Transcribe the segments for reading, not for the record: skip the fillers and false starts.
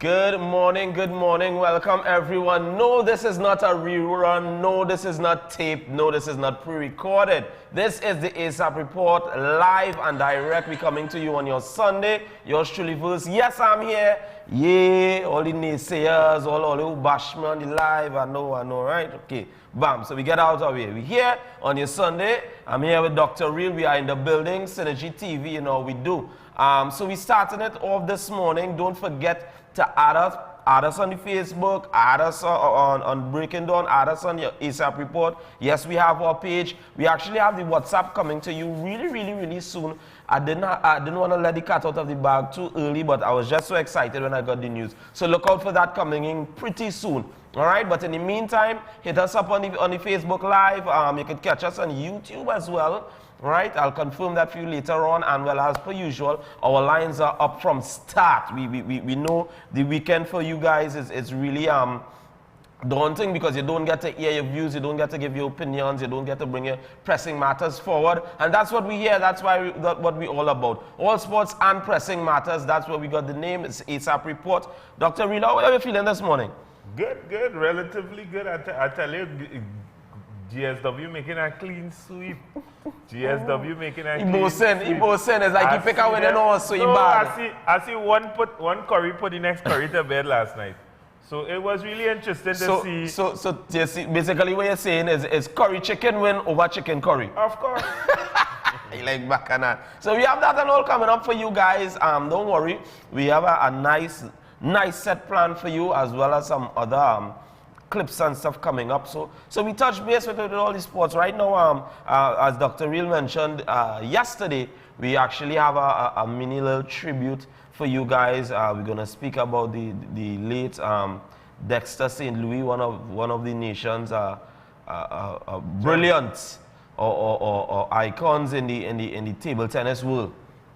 Good morning, welcome everyone. No, this is not a rerun. No, this is not taped. No, this is not pre-recorded. This is the A.S.A.P Report, live and direct. We're coming to you on your Sunday. Yours truly, Verse. Yes, I'm here. Yeah, all the naysayers, all the who bash me on the live. I know, right? Okay, bam. So we get out of here. We're here on your Sunday. I'm here with Dr. Real. We are in the building, Synergy TV, you know we do. So we started it off this morning. Don't forget to add us on the Facebook, add us on Breaking Dawn, add us on your A.S.A.P Report. Yes, we have our page. We actually have the WhatsApp coming to you really soon. I didn't want to let the cat out of the bag too early, but I was just so excited when I got the news. So look out for that coming in pretty soon. All right, but in the meantime, hit us up on the Facebook Live. You can catch us on YouTube as well. Right, I'll confirm that for you later on, and well, as per usual, our lines are up from start. We know the weekend for you guys is really daunting because you don't get to hear your views, you don't get to give your opinions, you don't get to bring your pressing matters forward, and that's what we hear. That's why that's what we're all about. All sports and pressing matters. That's where we got the name. It's A.S.A.P Report. Dr. Real, how are you feeling this morning? Good, relatively good. I tell you. GSW making a clean sweep. GSW making a clean sweep. Ibosen is like you pick a winning horse, so you bad. I see one curry put the next curry to bed last night. So it was really interesting to see. So you see, basically what you're saying is curry chicken win over chicken curry. Of course. You like bacchanal. So we have that and all coming up for you guys. Don't worry. We have a nice set plan for you, as well as some other clips and stuff coming up. So we touch base with all these sports. Right now, as Dr. Real mentioned yesterday, we actually have a mini little tribute for you guys. We're going to speak about the late Dexter St. Louis, one of the nation's brilliant or icons in the table tennis world.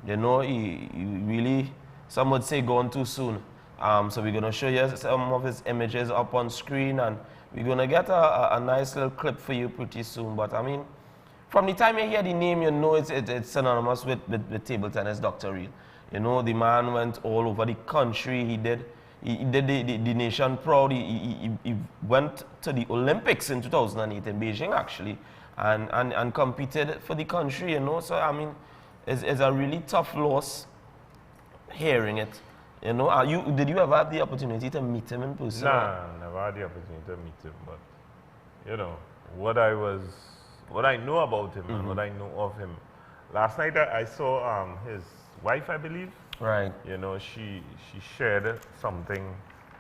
You know, he really, some would say, gone too soon. So we're going to show you some of his images up on screen, and we're going to get a nice little clip for you pretty soon. But I mean, from the time you hear the name, you know it's synonymous with table tennis, Dr. Real. You know, the man went all over the country. He did the nation proud. He went to the Olympics in 2008 in Beijing, actually, and competed for the country, you know. So, I mean, it's a really tough loss hearing it. You know, did you ever have the opportunity to meet him in person? Nah, never had the opportunity to meet him. But you know what I know about him and what I know of him. Last night I saw his wife, I believe. Right. You know, she shared something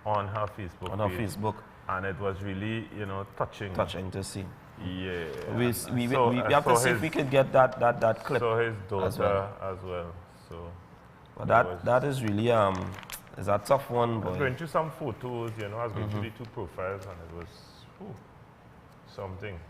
on her Facebook. On her Facebook. And it was really, you know, touching. Touching to see. Yeah. We have to see if we could get that clip. So his daughter as well. So. But that is really is a tough one. I was going through some photos, you know. I was going through the two profiles, and it was something.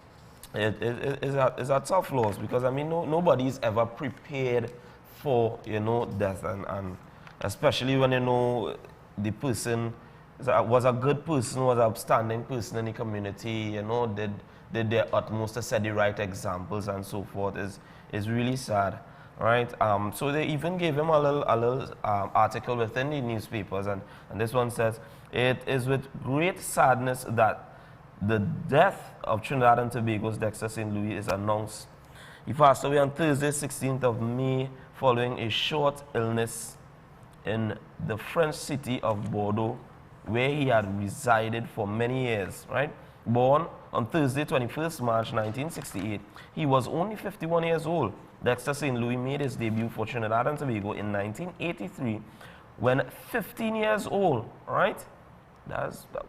It is a tough loss, because I mean nobody's ever prepared for, you know, death, and especially when you know the person was a good person, was an upstanding person in the community, you know, did their utmost to set the right examples and so forth. Is really sad. Right, so they even gave him a little article within the newspapers, and this one says, "It is with great sadness that the death of Trinidad and Tobago's Dexter St. Louis is announced. He passed away on Thursday, 16th of May, following a short illness in the French city of Bordeaux, where he had resided for many years." Right, born on Thursday, 21st March 1968, he was only 51 years old. Dexter St. Louis made his debut for Trinidad and Tobago in 1983 when 15 years old, right?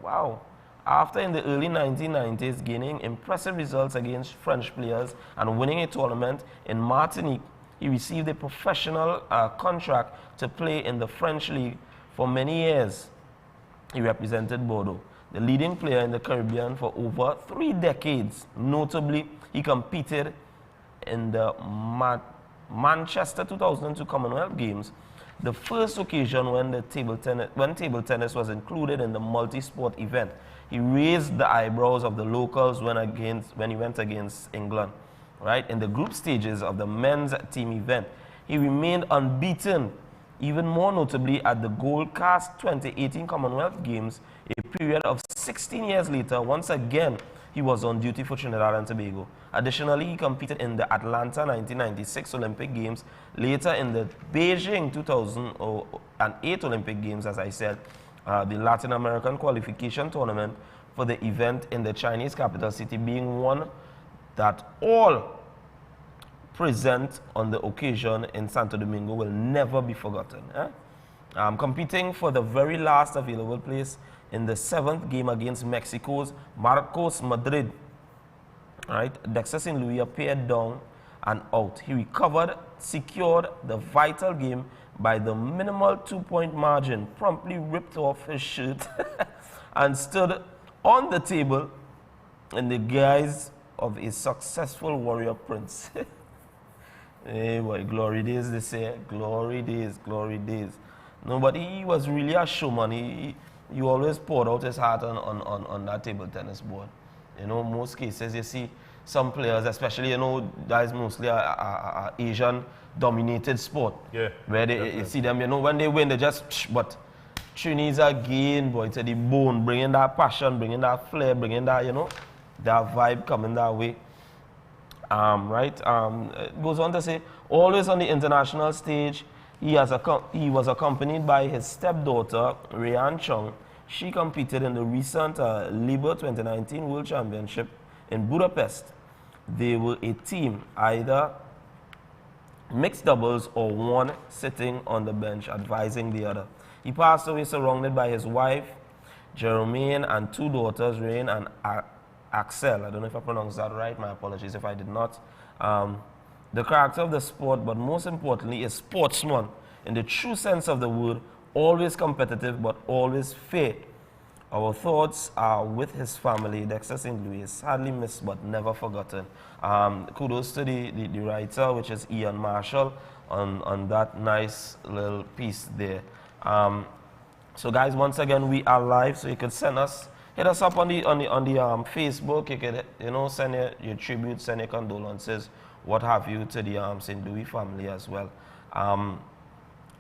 Wow. After in the early 1990s gaining impressive results against French players and winning a tournament in Martinique, he received a professional contract to play in the French league for many years. He represented Bordeaux, the leading player in the Caribbean, for over 3 decades. Notably, he competed in the Manchester 2002 Commonwealth Games, the first occasion when table tennis was included in the multi-sport event. He raised the eyebrows of the locals when he went against England. Right, in the group stages of the men's team event, he remained unbeaten even more notably at the Gold Coast 2018 Commonwealth Games, a period of 16 years later. Once again, he was on duty for Trinidad and Tobago. Additionally, he competed in the Atlanta 1996 Olympic Games, later in the Beijing 2008 Olympic Games, as I said, the Latin American qualification tournament for the event in the Chinese capital city, being one that all present on the occasion in Santo Domingo will never be forgotten. Competing for the very last available place in the 7th game against Mexico's Marcos Madrid, right? Dexter St. Louis appeared down and out. He recovered, secured the vital game by the minimal 2-point margin, promptly ripped off his shirt and stood on the table in the guise of a successful warrior prince. Hey boy, glory days, they say. Glory days, glory days. No, but he was really a showman. He always poured out his heart on that table tennis board. You know, most cases you see some players, especially, you know, that is mostly a Asian-dominated sport. Yeah. Where you see them, you know, when they win, they just, but Trinidad again, boy, to the bone, bringing that passion, bringing that flair, bringing that, you know, that vibe coming that way. It goes on to say, always on the international stage, he was accompanied by his stepdaughter, Rayan Chung. She competed in the recent Liber 2019 World Championship in Budapest. They were a team, either mixed doubles or one sitting on the bench advising the other. He passed away surrounded by his wife, Jermaine, and 2 daughters, Rain and Axel. I don't know if I pronounced that right. My apologies if I did not. The character of the sport, but most importantly, a sportsman in the true sense of the word, always competitive but always fair. Our thoughts are with his family, Dexter St. Louis, sadly missed but never forgotten. Kudos to the writer, which is Ian Marshall, on that nice little piece there. So guys, once again, we are live, so you can hit us up on the Facebook. You can, you know, send your tribute, send your condolences, what have you, to the St. Louis family as well.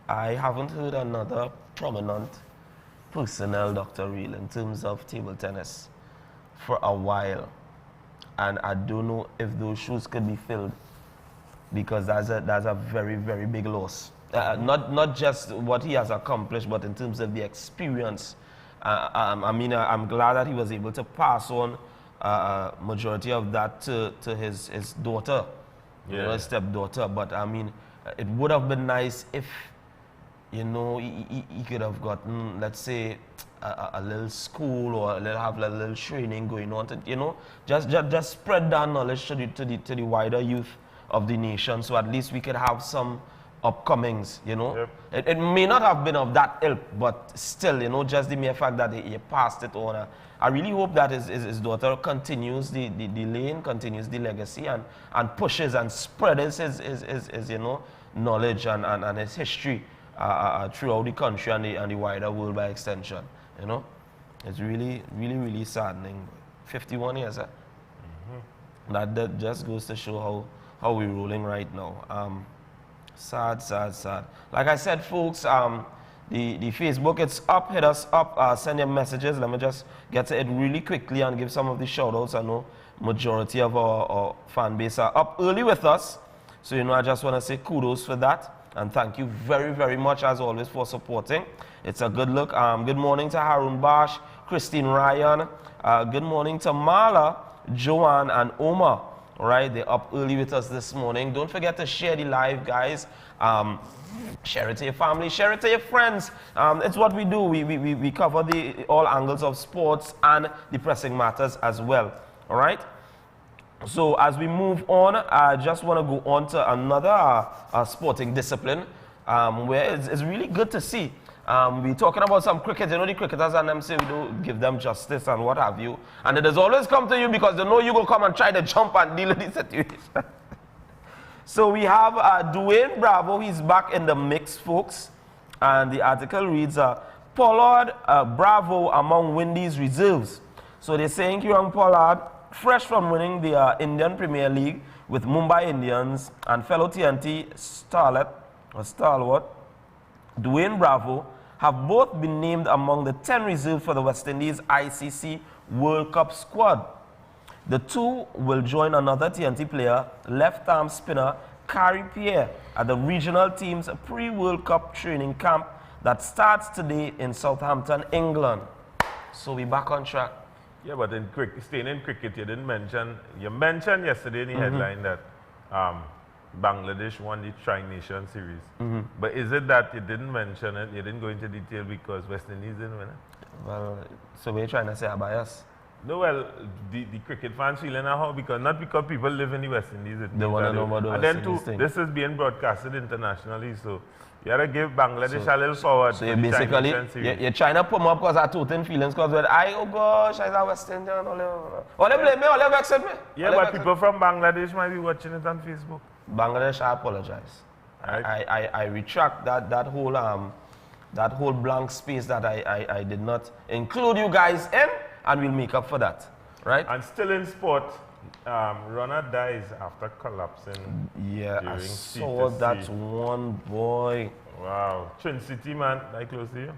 I haven't heard another prominent personnel, Dr. Real, in terms of table tennis for a while, and I don't know if those shoes could be filled, because that's a very, very big loss. Not just what he has accomplished, but in terms of the experience. I mean, I'm glad that he was able to pass on majority of that to his daughter, you know, his stepdaughter. But I mean, it would have been nice if, you know, he could have gotten, let's say, a little school, or have a little training going on to, you know, just spread that knowledge to the wider youth of the nation, so at least we could have some upcomings, you know. Yep. It may not have been of that ilk, but still, you know, just the mere fact that he passed it on. I really hope that his daughter continues the lane, continues the legacy, and pushes and spreads his you know, knowledge and his history throughout the country and the wider world by extension. You know, it's really, really, really saddening. 51 years. That just goes to show how we're rolling right now. Sad, sad, sad. Like I said, folks, the Facebook, it's up. Hit us up. Send your messages. Let me just get to it really quickly and give some of the shout-outs. I know majority of our fan base are up early with us. So, you know, I just want to say kudos for that. And thank you very, very much, as always, for supporting. It's a good look. Good morning to Harun Bash, Christine Ryan. Good morning to Mala, Joanne, and Omar. All right, they're up early with us this morning. Don't forget to share the live, guys. Share it to your family, share it to your friends. It's what we do. We cover all angles of sports and the pressing matters as well. All right? So as we move on, I just want to go on to another sporting discipline where it's really good to see. We're talking about some cricket. You know, the cricketers and them say we don't give them justice and what have you. And it has always come to you because they know you will come and try to jump and deal with the situation. So we have Dwayne Bravo. He's back in the mix, folks. And the article reads, Pollard Bravo among Windies reserves. So they're saying Kieran Pollard, fresh from winning the Indian Premier League with Mumbai Indians, and fellow TNT stalwart Dwayne Bravo have both been named among the 10 reserved for the West Indies ICC World Cup squad. The two will join another TNT player, left-arm spinner Carrie Pierre, at the regional team's pre-World Cup training camp that starts today in Southampton, England. So we're back on track. Yeah, but in staying in cricket, you mentioned yesterday in the headline that Bangladesh won the Tri-Nation Series. But is it that you didn't mention it, you didn't go into detail because West Indies didn't win it? Well, so we're trying to say a bias. No, well, the cricket fans feeling how because not because people live in the West Indies. They want to know about the and West then Indies too, thing. this is being broadcasted internationally, so you gotta give Bangladesh a little forward. So you're basically, you're trying to put me up because I told in feelings because oh gosh, I was West Indian. All they blame me, all they vexed me. Yeah, but people from Bangladesh might be watching it on Facebook. Bangladesh, I apologize. Right. I retract that whole blank space that I did not include you guys in, and we'll make up for that, right? And still in sport, runner dies after collapsing. Yeah, during I saw C2C. that one boy. Wow, Trin City man, like close to you.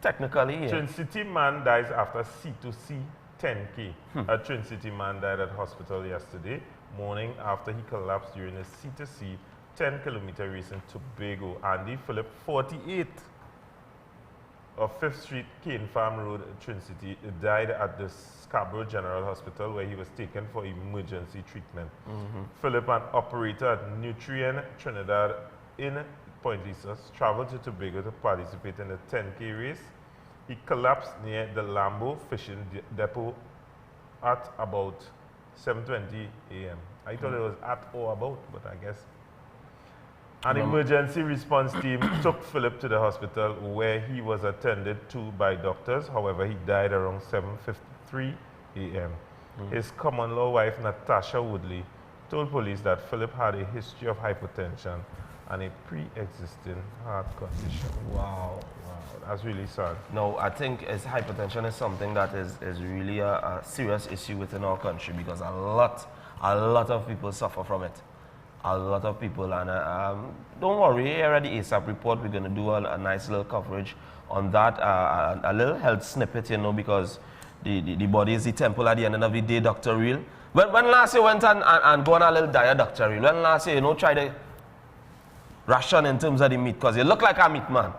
Technically, yeah. Trin City man dies after C2C 10K. A Trin City man died at hospital yesterday morning after he collapsed during a C2C 10-kilometer race in Tobago. Andy Phillip, 48, of 5th Street, Cane Farm Road, Trin City, died at the Scarborough General Hospital where he was taken for emergency treatment. Phillip, an operator at Nutrien Trinidad in Point Jesus, traveled to Tobago to participate in the 10K race. He collapsed near the Lambo Fishing Depot at about 7:20 a.m. I thought it was at or about, but I guess. An emergency response team took Phillip to the hospital where he was attended to by doctors. However, he died around 7:53 a.m. His common-law wife, Natasha Woodley, told police that Phillip had a history of hypertension and a pre-existing heart condition. Wow, that's really sad. No, I think hypertension is something that is really a serious issue within our country because a lot of people suffer from it. A lot of people, and don't worry, here at the A.S.A.P Report, we're going to do a nice little coverage on that, a little health snippet, you know, because the body is the temple at the end of the day, Dr. Real. When last you went and go on a little diet, Dr. Real? When last year, try to ration in terms of the meat, because you look like a meat man.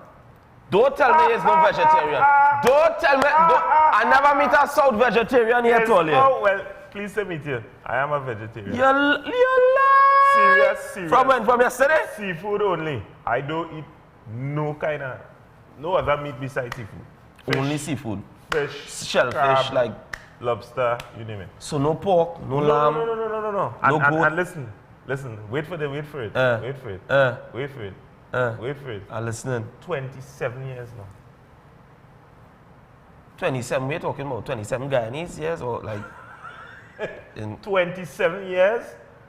Don't tell me he's no vegetarian. Don't tell me, I never meet a South vegetarian here at all. Oh, well, please let me tell you, I am a vegetarian. You're Serious. From when? From yesterday? Seafood only. I don't eat no other meat besides seafood. Fish, Only seafood. Fish, Shellfish, crab, like lobster, you name it. so no pork, no lamb. No. No goat. And listen. Wait for it. Wait for it. I'm listening. 27 years now. 27, we're talking about 27 Guyanese years or like 27 years,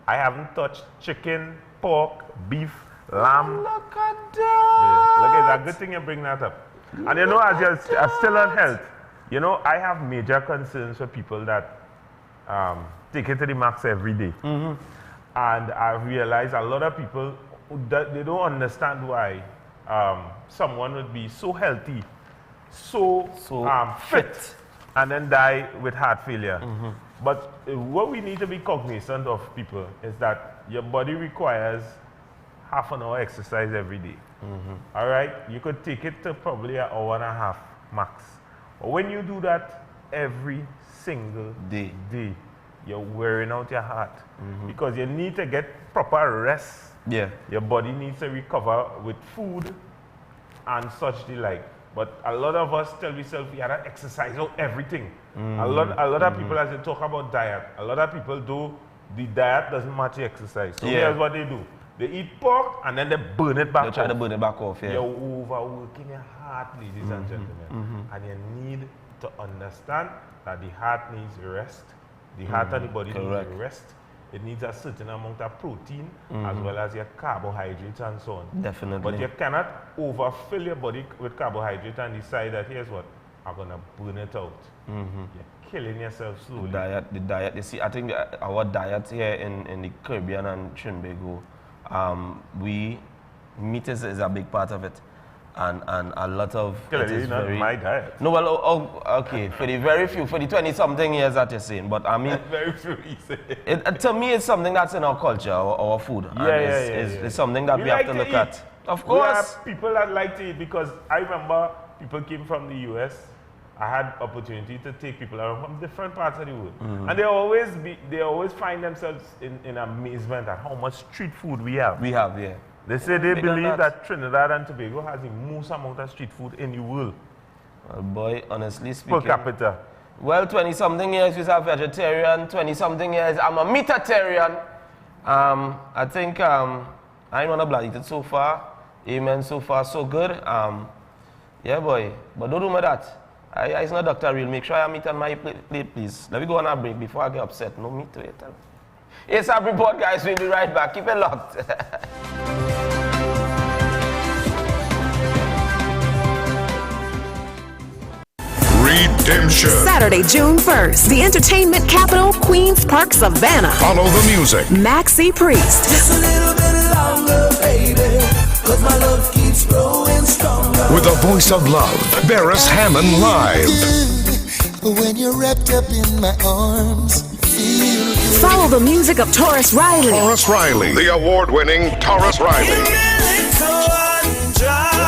I haven't touched chicken, pork, beef, lamb. Look at that. Yeah. Look, it's a good thing you bring that up. And you know, as you're still on health, you know, I have major concerns for people that take it to the max every day. And I've realized a lot of people, that they don't understand why someone would be so healthy, so fit, and then die with heart failure. But what we need to be cognizant of, people, is that your body requires half an hour exercise every day. All right? You could take it to probably an hour and a half max. But when you do that every single day, you're wearing out your heart. Because you need to get proper rest. Yeah. Your body needs to recover with food and such the like. But a lot of us tell ourselves we gotta exercise out everything. A lot of people, as they talk about diet, a lot of people do, the diet doesn't match the exercise. So here's what they do. They eat pork and then they burn it back off. They try to burn it back off, yeah. You're overworking your heart, ladies and gentlemen. And you need to understand that the heart needs rest. The heart and the body needs rest. It needs a certain amount of protein as well as your carbohydrates and so on. Definitely. But you cannot overfill your body with carbohydrate and decide that here's what, I'm gonna burn it out. You're killing yourself slowly. The diet, you see, I think our diet here in the Caribbean and Trinidad, we meat is a big part of it. And a lot of Clearly, it is not very... my diet. No, well, okay, for the very few, for the 20-something years that you're saying, but I mean... Very few, he said. To me, it's something that's in our culture, our food. It's something that we have to look at. Of course. We have people that like to eat, because I remember people came from the US. I had opportunity to take people around from different parts of the world. And they always find themselves in amazement at how much street food we have. We have, yeah. They say they believe that Trinidad and Tobago has the most amount of street food in the world. Well, boy, honestly speaking... Per capita. Well, 20-something years we are vegetarian, 20-something years I'm a meatitarian. I think I ain't wanna blood eat it so far. Amen, so far so good. Yeah, boy, but don't do me that. It's not Dr. Real. Make sure I have meat on my plate, please. Let me go on a break before I get upset. No meat to it. A.S.A.P Report, guys. We'll be right back. Keep it locked. Redemption. Saturday, June 1st. The entertainment capital, Queens Park, Savannah. Follow the music. A.S.A.P Priest. Just a little bit longer, baby, 'cause my love keeps growing stronger. With the voice of love, Barris Hammond live. When you're wrapped up in my arms, feel good. Follow the music of Taurus Riley. Taurus Riley. The award-winning Taurus Riley.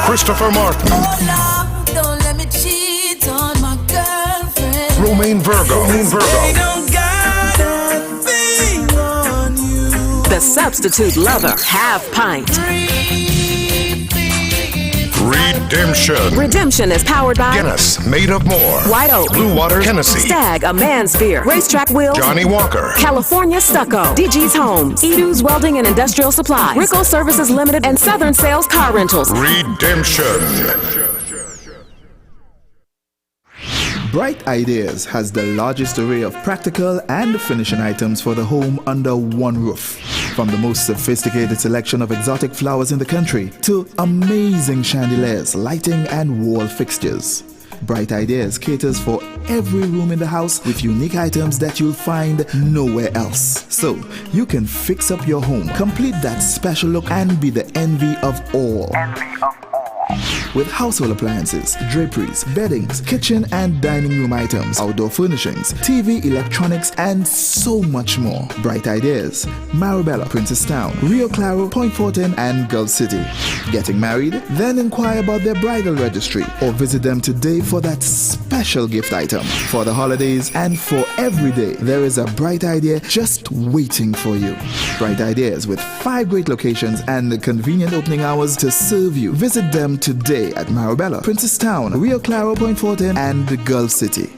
Christopher Martin. Oh, Lord, don't let me cheat on my girlfriend. Romaine Virgo. They don't got a thing on you. The Substitute Lover, Half Pint. Redemption. Redemption is powered by Guinness, made of more. White Oak, Blue Water, Hennessy. Stag, a man's beer. Racetrack Wheels, Johnny Walker. California Stucco, DG's Homes, Edu's Welding and Industrial Supplies, Rico Services Limited, and Southern Sales Car Rentals. Redemption. Bright Ideas has the largest array of practical and finishing items for the home under one roof. From the most sophisticated selection of exotic flowers in the country to amazing chandeliers, lighting, and wall fixtures. Bright Ideas caters for every room in the house with unique items that you'll find nowhere else. So you can fix up your home, complete that special look, and be the envy of all. With household appliances, draperies, beddings, kitchen and dining room items, outdoor furnishings, TV, electronics, and so much more. Bright Ideas, Marabella, Princestown, Rio Claro, Point Fortin, and Gulf City. Getting married? Then inquire about their bridal registry or visit them today for that special gift item. For the holidays and for every day, there is a Bright Idea just waiting for you. Bright Ideas with 5 great locations and convenient opening hours to serve you. Visit them today at Marabella, Princestown, Rio Claro, Point Fortin, and the Gulf City.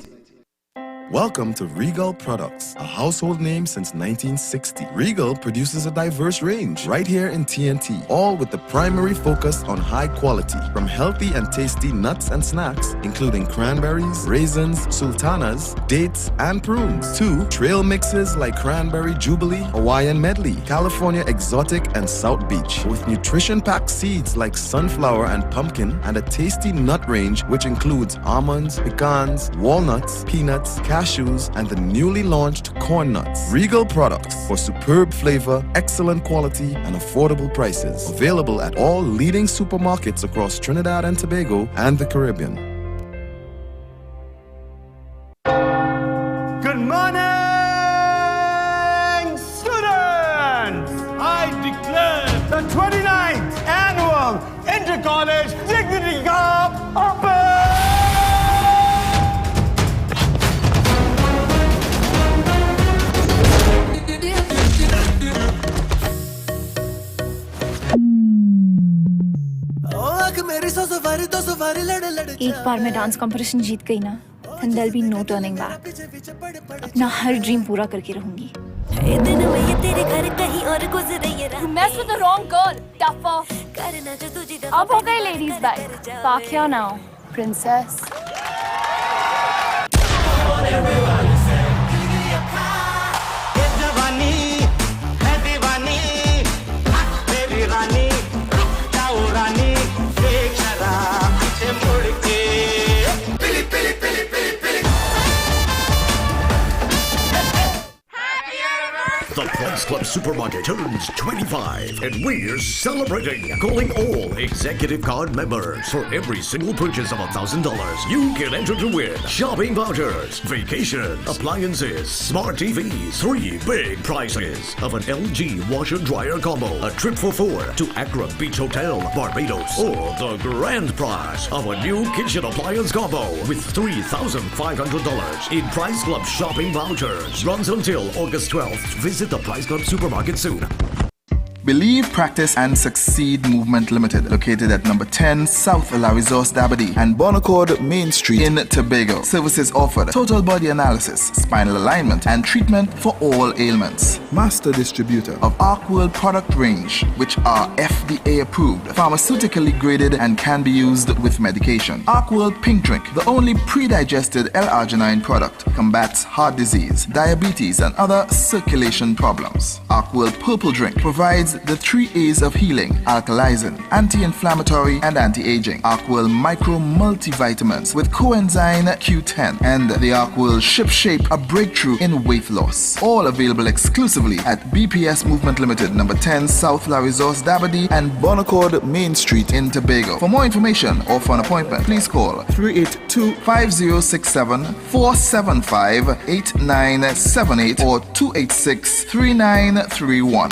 Welcome to Regal Products, a household name since 1960. Regal produces a diverse range right here in TNT, all with the primary focus on high quality. From healthy and tasty nuts and snacks, including cranberries, raisins, sultanas, dates, and prunes, to trail mixes like Cranberry Jubilee, Hawaiian Medley, California Exotic, and South Beach, with nutrition-packed seeds like sunflower and pumpkin, and a tasty nut range which includes almonds, pecans, walnuts, peanuts, cashews, and the newly launched corn nuts. Regal Products for superb flavor, excellent quality, and affordable prices. Available at all leading supermarkets across Trinidad and Tobago and the Caribbean. Good morning, students! I declare the 29th annual Inter-College Dignity Cup open! एक बार मैं dance competition जीत गई ना, then there'll be no turning back. अपना her dream पूरा करके रहूंगी. You messed with the wrong girl, duffer. अब हो गए ladies back. Park here now, princess. The Price Club Supermarket turns 25 and we're celebrating. Calling all executive card members. For every single purchase of $1,000, you can enter to win shopping vouchers, vacations, appliances, smart TVs, 3 big prizes of an LG washer dryer combo, a trip for 4 to Accra Beach Hotel, Barbados, or the grand prize of a new kitchen appliance combo with $3,500 in Price Club shopping vouchers. Runs until August 12th. Visit the Price Club Supermarket soon. Believe, Practice and Succeed Movement Limited, located at number 10 South La Resource Dabadi and Bonaccord Main Street in Tobago. Services offered: total body analysis, spinal alignment, and treatment for all ailments. Master distributor of Arcworld product range, which are FDA approved, pharmaceutically graded, and can be used with medication. Arcworld Pink Drink, the only pre-digested L-arginine product, combats heart disease, diabetes, and other circulation problems. Arcworld Purple Drink provides the 3 A's of healing: alkalizing, anti-inflammatory, and anti-aging. Arcworld Micro Multivitamins with coenzyme Q10 and the Arcworld Ship Shape, a breakthrough in weight loss. All available exclusively at BPS Movement Limited, number 10 South La Resource Dabadi and Bonaccord Main Street in Tobago. For more information or for an appointment, please call 382-5067-475-8978 or 286-3931.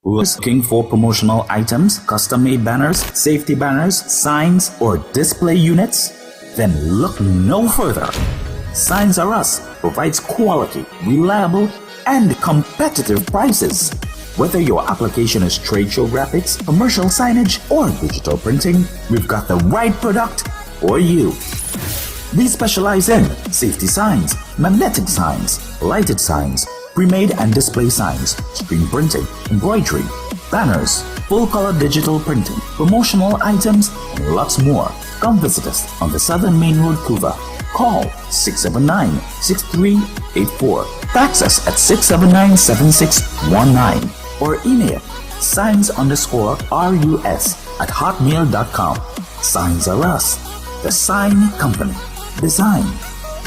Looking for promotional items, custom-made banners, safety banners, signs, or display units? Then look no further. Signs R Us provides quality, reliable, and competitive prices. Whether your application is trade show graphics, commercial signage, or digital printing, we've got the right product for you. We specialize in safety signs, magnetic signs, lighted signs, pre-made and display signs, screen printing, embroidery, banners, full-color digital printing, promotional items, and lots more. Come visit us on the Southern Main Road, Couva. Call 679-6384. Fax us at 679-7619 or email signs_RUS@hotmail.com. Signs R Us, the sign company. Design,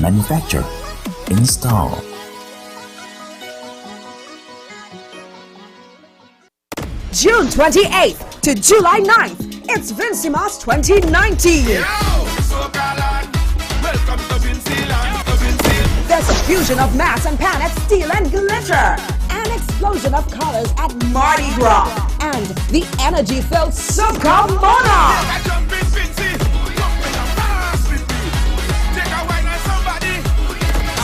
manufacture, install. June 28th to July 9th, it's Vincimas 2019. There's a fusion of mass and planet, steel and glitter, an explosion of colors at Mardi Gras, and the energy-filled Soca Monarch.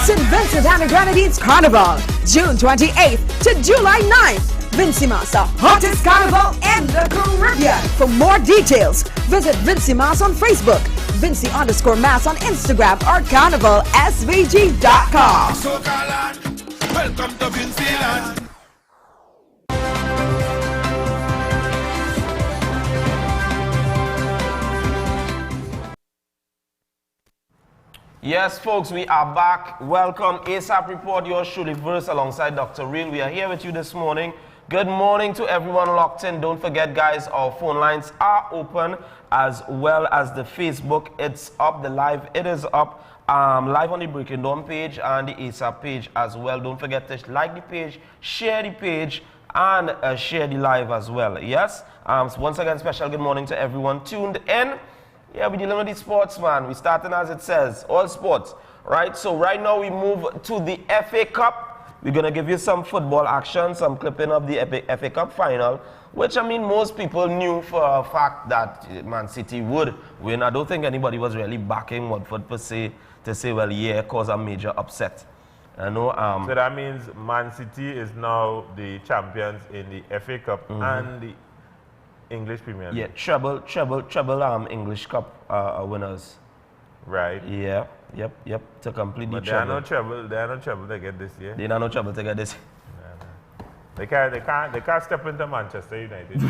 St. Vincent and the Grenadines Carnival, June 28th to July 9th. Vincimas, the hottest carnival in the Caribbean. For more details, visit Vincimas on Facebook, Vinci_Mass on Instagram, or CarnivalSVG.com. Welcome to Vinceland. Yes, folks, we are back. Welcome, A.S.A.P Report, yours truly, Verse, alongside Dr. Real. We are here with you this morning. Good morning to everyone locked in. Don't forget, guys, our phone lines are open, as well as the Facebook. It's up, the live, it is up, live on the Breaking Dawn page and the A.S.A.P page as well. Don't forget to like the page, share the page, and share the live as well. Yes, so once again, special good morning to everyone tuned in. Yeah, we're dealing with the sports, man. We're starting, as it says, all sports, right? So right now we move to the FA Cup. We're going to give you some football action, some clipping of the FA Cup final, which, I mean, most people knew for a fact that Man City would win. I don't think anybody was really backing Watford per se to say, well, yeah, cause a major upset. You know, so that means Man City is now the champions in the FA Cup and the English Premier League. Yeah, treble English Cup winners. Right. Yeah. Yep. To complete the treble. They are no trouble to get this year. They are no trouble to get this. They can't step into Manchester United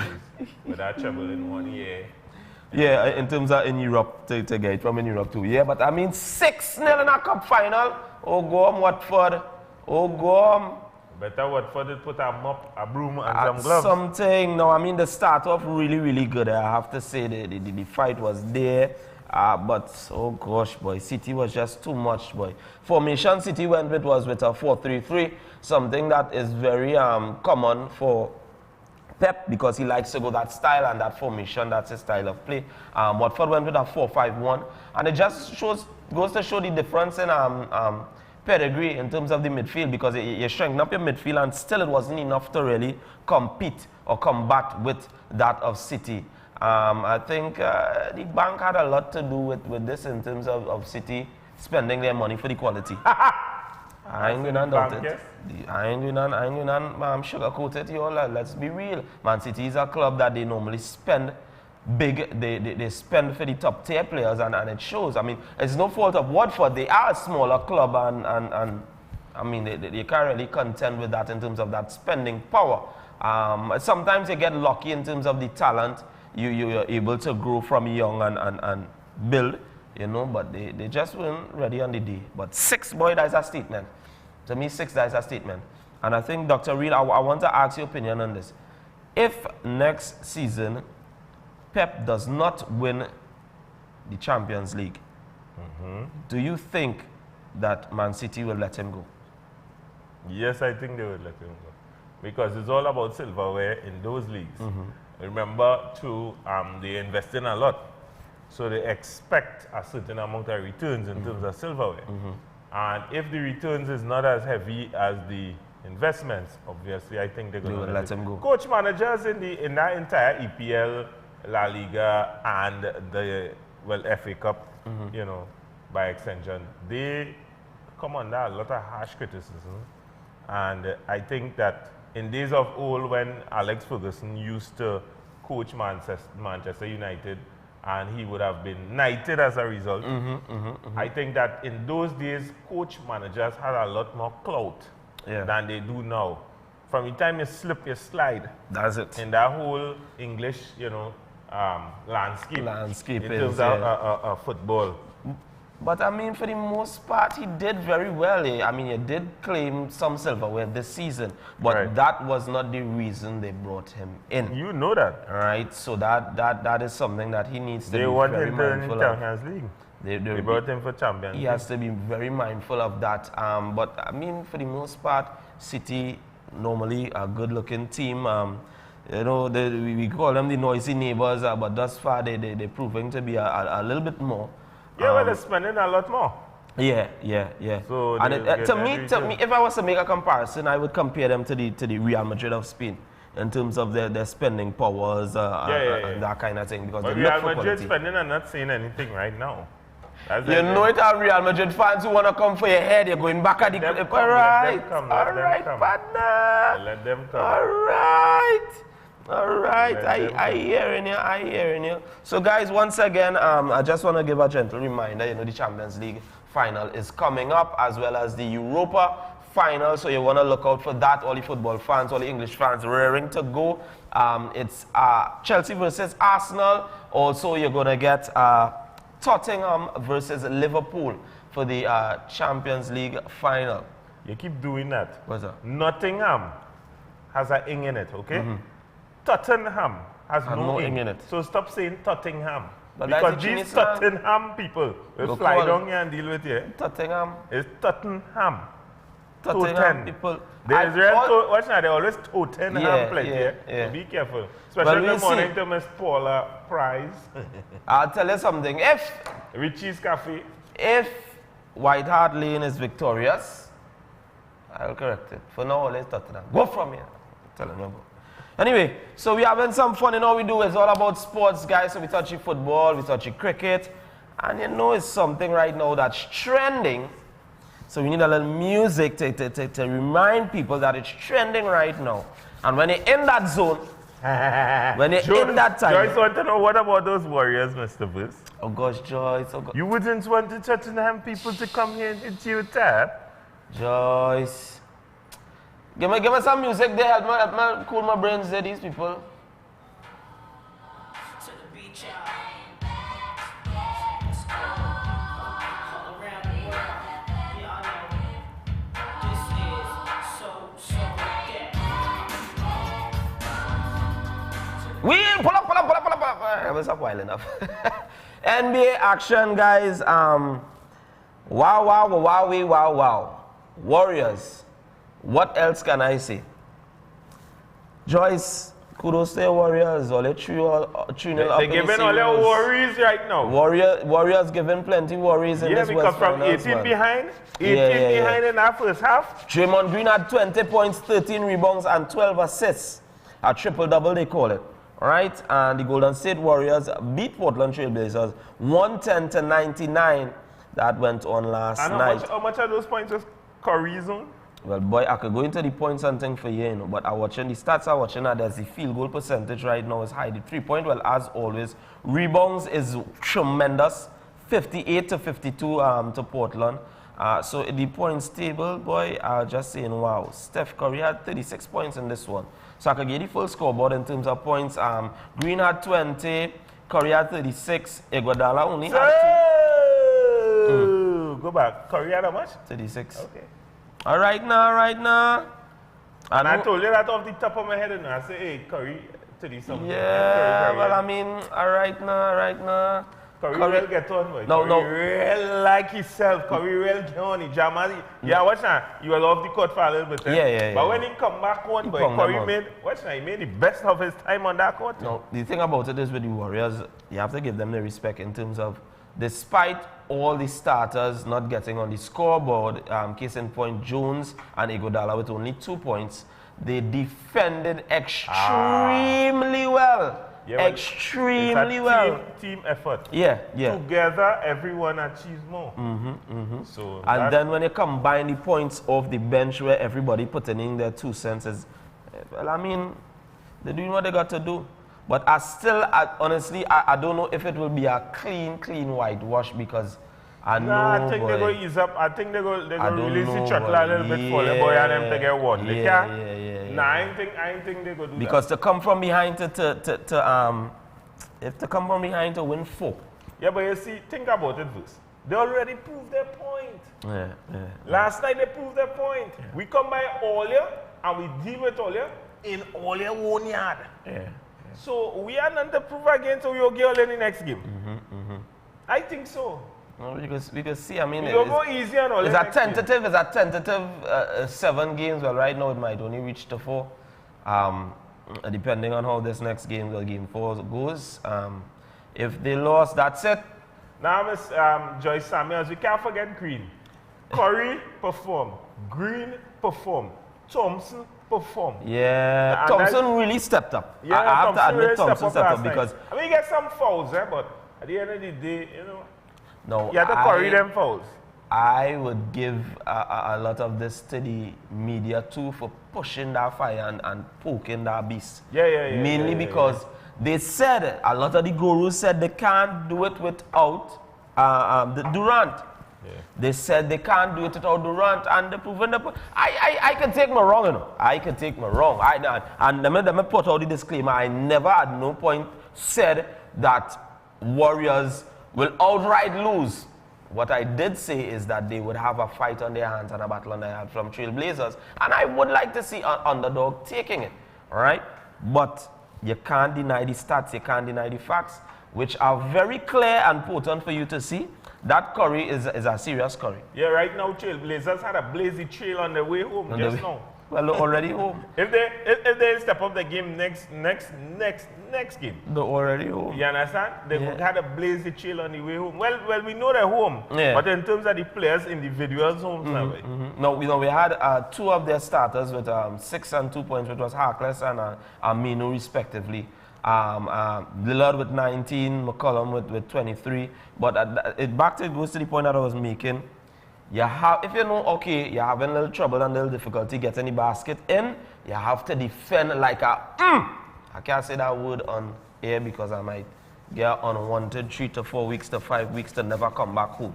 with that trouble in 1 year. Yeah, in terms of in Europe to get from in Europe too. Yeah, but I mean 6-0 in a cup final. Oh go on, Watford. Oh go on. Better Watford did put a mop, a broom, and some gloves. Something. No, I mean the start off really good. I have to say the fight was there. But, oh gosh, boy, City was just too much, boy. Formation City went with was with a 4-3-3, something that is very common for Pep because he likes to go that style and that formation. That's his style of play. Watford went with a 4-5-1, and it just goes to show the difference in pedigree in terms of the midfield, because you strengthen up your midfield and still it wasn't enough to really compete or combat with that of City. I think the bank had a lot to do with this in terms of City spending their money for the quality. I ain't going to doubt it. I ain't going to sugarcoat it, yo. Let's be real. Man City is a club that they normally spend big. They spend for the top tier players, and it shows. I mean, it's no fault of Watford. They are a smaller club, and I mean, they can't really contend with that in terms of that spending power. Sometimes you get lucky in terms of the talent. You're able to grow from young and build, you know, but they just weren't ready on the day. But 6, boy, that's a statement. To me, 6, that's a statement. And I think, Dr. Reed, I want to ask your opinion on this. If next season Pep does not win the Champions League, do you think that Man City will let him go? Yes, I think they would let him go. Because it's all about silverware in those leagues. Remember, too, they invest in a lot. So they expect a certain amount of returns in terms of silverware. And if the returns is not as heavy as the investments, obviously, I think they're going to let him go. Coach managers in that entire EPL, La Liga, and the FA Cup, you know, by extension, they come under a lot of harsh criticism. And I think that in days of old, when Alex Ferguson used to coach Manchester United, and he would have been knighted as a result, I think that in those days, coach managers had a lot more clout than they do now. From the time you slip, you slide. That's it. In that whole English, you know, landscape in terms of football. But I mean, for the most part, he did very well. I mean, he did claim some silverware this season, but that was not the reason they brought him in. You know that, right? So that is something that he needs to be very mindful of. They want him to Champions League. They brought him for Champions League. He has to be very mindful of that. But I mean, for the most part, City normally a good-looking team. You know, we call them the noisy neighbors, but thus far they're proving to be a little bit more. Yeah, well, they're spending a lot more. Yeah. So and to me, if I was to make a comparison, I would compare them to the Real Madrid of Spain in terms of their spending powers and that kind of thing. Because but Real Madrid spending and not saying anything right now. You know it, are Real Madrid fans who want to come for your head. You're going back at the clip. All right, partner. Let them come. All right, I hearing you. So guys, once again, I just want to give a gentle reminder, you know, the Champions League final is coming up, as well as the Europa final, so you want to look out for that. All the football fans, all the English fans raring to go. It's Chelsea versus Arsenal. Also, you're going to get Tottenham versus Liverpool for the Champions League final. You keep doing that. What's that? Nottingham has an ing in it, okay? Tottenham has no ing in it. So stop saying Tottenham. But because these Tottenham people will fly down here and deal with you. Tottenham. It's Tottenham. Tottenham people. Watch now, they always Tottenham play. So be careful. Especially in the morning to Miss Paula Price. I'll tell you something. If Richie's Cafe. If White Hart Lane is victorious, I'll correct it. For now, let's Tottenham. Go from here. I'm telling you about. Anyway, so we're having some fun, and all we do is all about sports, guys. So we touch football, we touch cricket, and you know it's something right now that's trending. So we need a little music to remind people that it's trending right now. And when you're in that zone, when you're in that time. Joyce want to know, what about those Warriors, Mr. Bruce? Oh gosh, Joyce. Oh gosh. You wouldn't want the Tottenham people to come here and hit you with that? Joyce. Give me some music there, help me cool my brains there, these people. Pull up. I was up while enough. NBA action, guys. Wow. Warriors. What else can I say? Joyce, kudos to the Warriors. All the 3-0 up. They're giving all their worries right now. Warriors giving plenty worries in this because West from Finals, 18 man. behind, 18 behind in that first half. Draymond Green had 20 points, 13 rebounds, and 12 assists. A triple-double, they call it. All right? And the Golden State Warriors beat Portland Trail Blazers 110-99. That went on last night. How much of those points was Curry's own? Well, boy, I could go into the points and thing for you, know, but I'm watching the stats. I'm watching that there's the field goal percentage right now is high. The 3-point, well, as always, rebounds is tremendous, 58-52 to Portland. So the points table, boy, I'm just saying, wow. Steph Curry had 36 points in this one. So I could get the full scoreboard in terms of points. Green had 20, Curry had 36, Iguodala only had 2. Go back. Curry had how much? 36. Okay. All right now. And I told you that off the top of my head, and I say, hey, Curry, 30-something. Yeah, Curry, well, I mean, all right now. Curry will get on, boy. Curry real like himself. Curry real get on. Yeah, watch now. You will off the court for a little bit. Yeah. But when he come back on, boy, Curry made, watch now, he made the best of his time on that court. No, the thing about it is with the Warriors, you have to give them the respect in terms of, despite all the starters not getting on the scoreboard, case in point, Jones and Iguodala with only 2 points, they defended extremely well. Yeah, extremely well. Team effort. Yeah. Together, everyone achieves more. So and then when you combine the points of the bench where everybody putting in their 2 cents, well, I mean, they're doing what they got to do. But honestly, I don't know if it will be a clean whitewash because I know. I think they're going to ease up. I think they're going to release the chocolate a little bit for the boy and them to get one. Yeah. I think they're going to do because to come from behind to come from behind to win 4. Yeah, but you see, think about it first. They already proved their point. Yeah. Last night they proved their point. Yeah. We come by Olia and we deal with Olia in Olia own yard. Yeah. So we are not to prove again, so we'll get in the next game. I think so. No, we can see. I mean, it'll go easy and all. It's a tentative 7 games. Well, right now it might only reach to 4, depending on how this next game, the game 4 goes. If they lost, that's it. Now, Miss Joyce Samuels, we can't forget Green. Curry perform. Green perform. Thompson perform. Yeah, Thompson really stepped up. Yeah, I have to admit Thompson stepped up because I mean, he get some fouls, but at the end of the day, you know, no, you have to curry them fouls. I would give a lot of this to the media too for pushing that fire and poking that beast. Yeah. Mainly because they said, a lot of the gurus said they can't do it without Durant. Yeah. They said they can't do it without Durant, and they proven the point. I can take me wrong, you know. I can take me wrong. And let me put out the disclaimer. I never at no point said that Warriors will outright lose. What I did say is that they would have a fight on their hands and a battle on their hands from Trailblazers, and I would like to see an underdog taking it. All right, but you can't deny the stats. You can't deny the facts, which are very clear and potent for you to see. That Curry is a serious Curry. Yeah, right now Trailblazers had a blazy trail on their way home just now. Well, they're already home. If they step up the game next game, they're already home. You understand? They had a blazy trail on the way home. Well, we know they're home. Yeah. But in terms of the players, individuals homes now. No, we had 2 of their starters with 6 and 2 points, which was Harkless and Aminu respectively. Lillard with 19, McCollum with 23. But it goes to the point that I was making. If you know, okay, you're having a little trouble and a little difficulty getting the basket in, you have to defend like I can't say that word on air because I might get unwanted 3 to 4 weeks to 5 weeks to never come back home.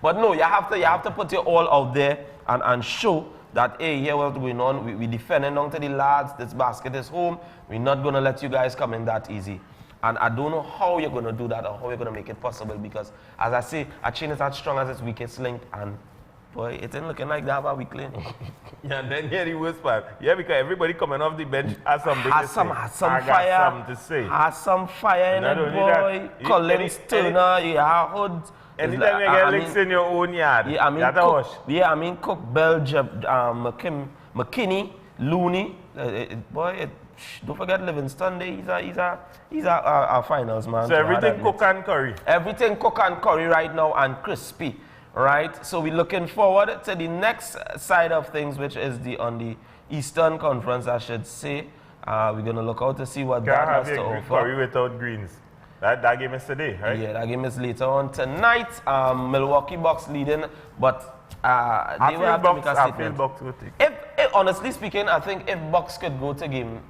But no, you have to put your all out there and show that, hey, here what's going on. We defending down to the lads. This basket is home. We're not going to let you guys come in that easy. And I don't know how you're going to do that or how you're going to make it possible because, as I say, a chain is as strong as its weakest link, and Boy, it ain't looking like that about weekly. Yeah, and then the worst part. Yeah, because everybody coming off the bench has something to say. Has some I fire. got something to say. Has some fire in it, boy. Collins Turner, yeah, Hood. Anytime you get licks in your own yard, yeah, I mean Cook, Bell, McKinney, Looney. Don't forget Livingston. He's a finals man. So everything cook and curry. Everything cook and curry right now and crispy, right? So we're looking forward to the next side of things, which is on the Eastern Conference, I should say. We're gonna look out to see what that has to offer. Curry without greens. That game is today, right? Yeah, that game is later on tonight. Milwaukee Bucks leading, but they will have to make a statement. If honestly speaking, I think if Bucks could go to game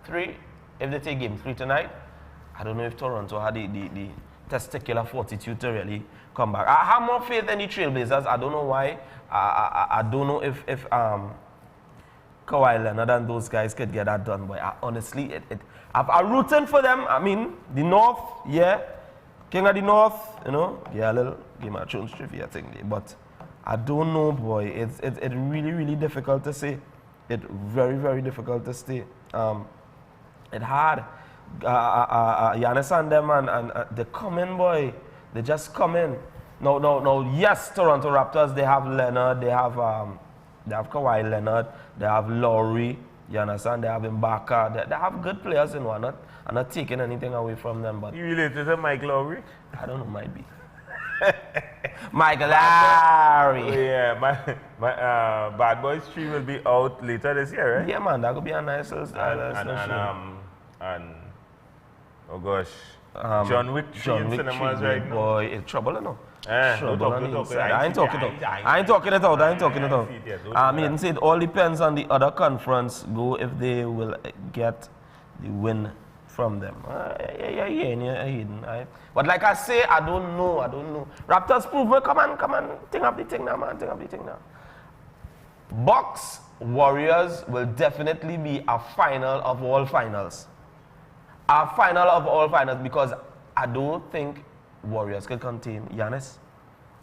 3, if they take game 3 tonight, I don't know if Toronto had the testicular fortitude to really come back. I have more faith in the Trailblazers. I don't know why. I don't know if Kawhi Leonard and those guys could get that done, but honestly, I'm rooting for them. I mean, the North, yeah, King of the North, you know, yeah, a little Game of Thrones trivia thing there, but I don't know, boy. It's really, really difficult to say. It's very, very difficult to say. It's hard. Giannis and them, and they come in, boy. They just come in. No. Yes, Toronto Raptors. They have Leonard. They have Kawhi Leonard. They have Lowry. You understand? They have Ibaka. They have good players, you know. I'm not taking anything away from them. But you related to Mike Lowry? I don't know. Might be. Mike Lowry. Oh, yeah, my Bad Boys 3 will be out later this year, right? Yeah, man. That could be a nice little and oh gosh, John Wick 3 in cinemas right now. Boy, it's trouble, you know. I ain't talking it out. I mean, it all depends on the other conference go if they will get the win from them. But like I say, I don't know. Raptors prove me. Come on. Think of the thing now. Bucks Warriors will definitely be a final of all finals. A final of all finals, because I don't think Warriors can contain Giannis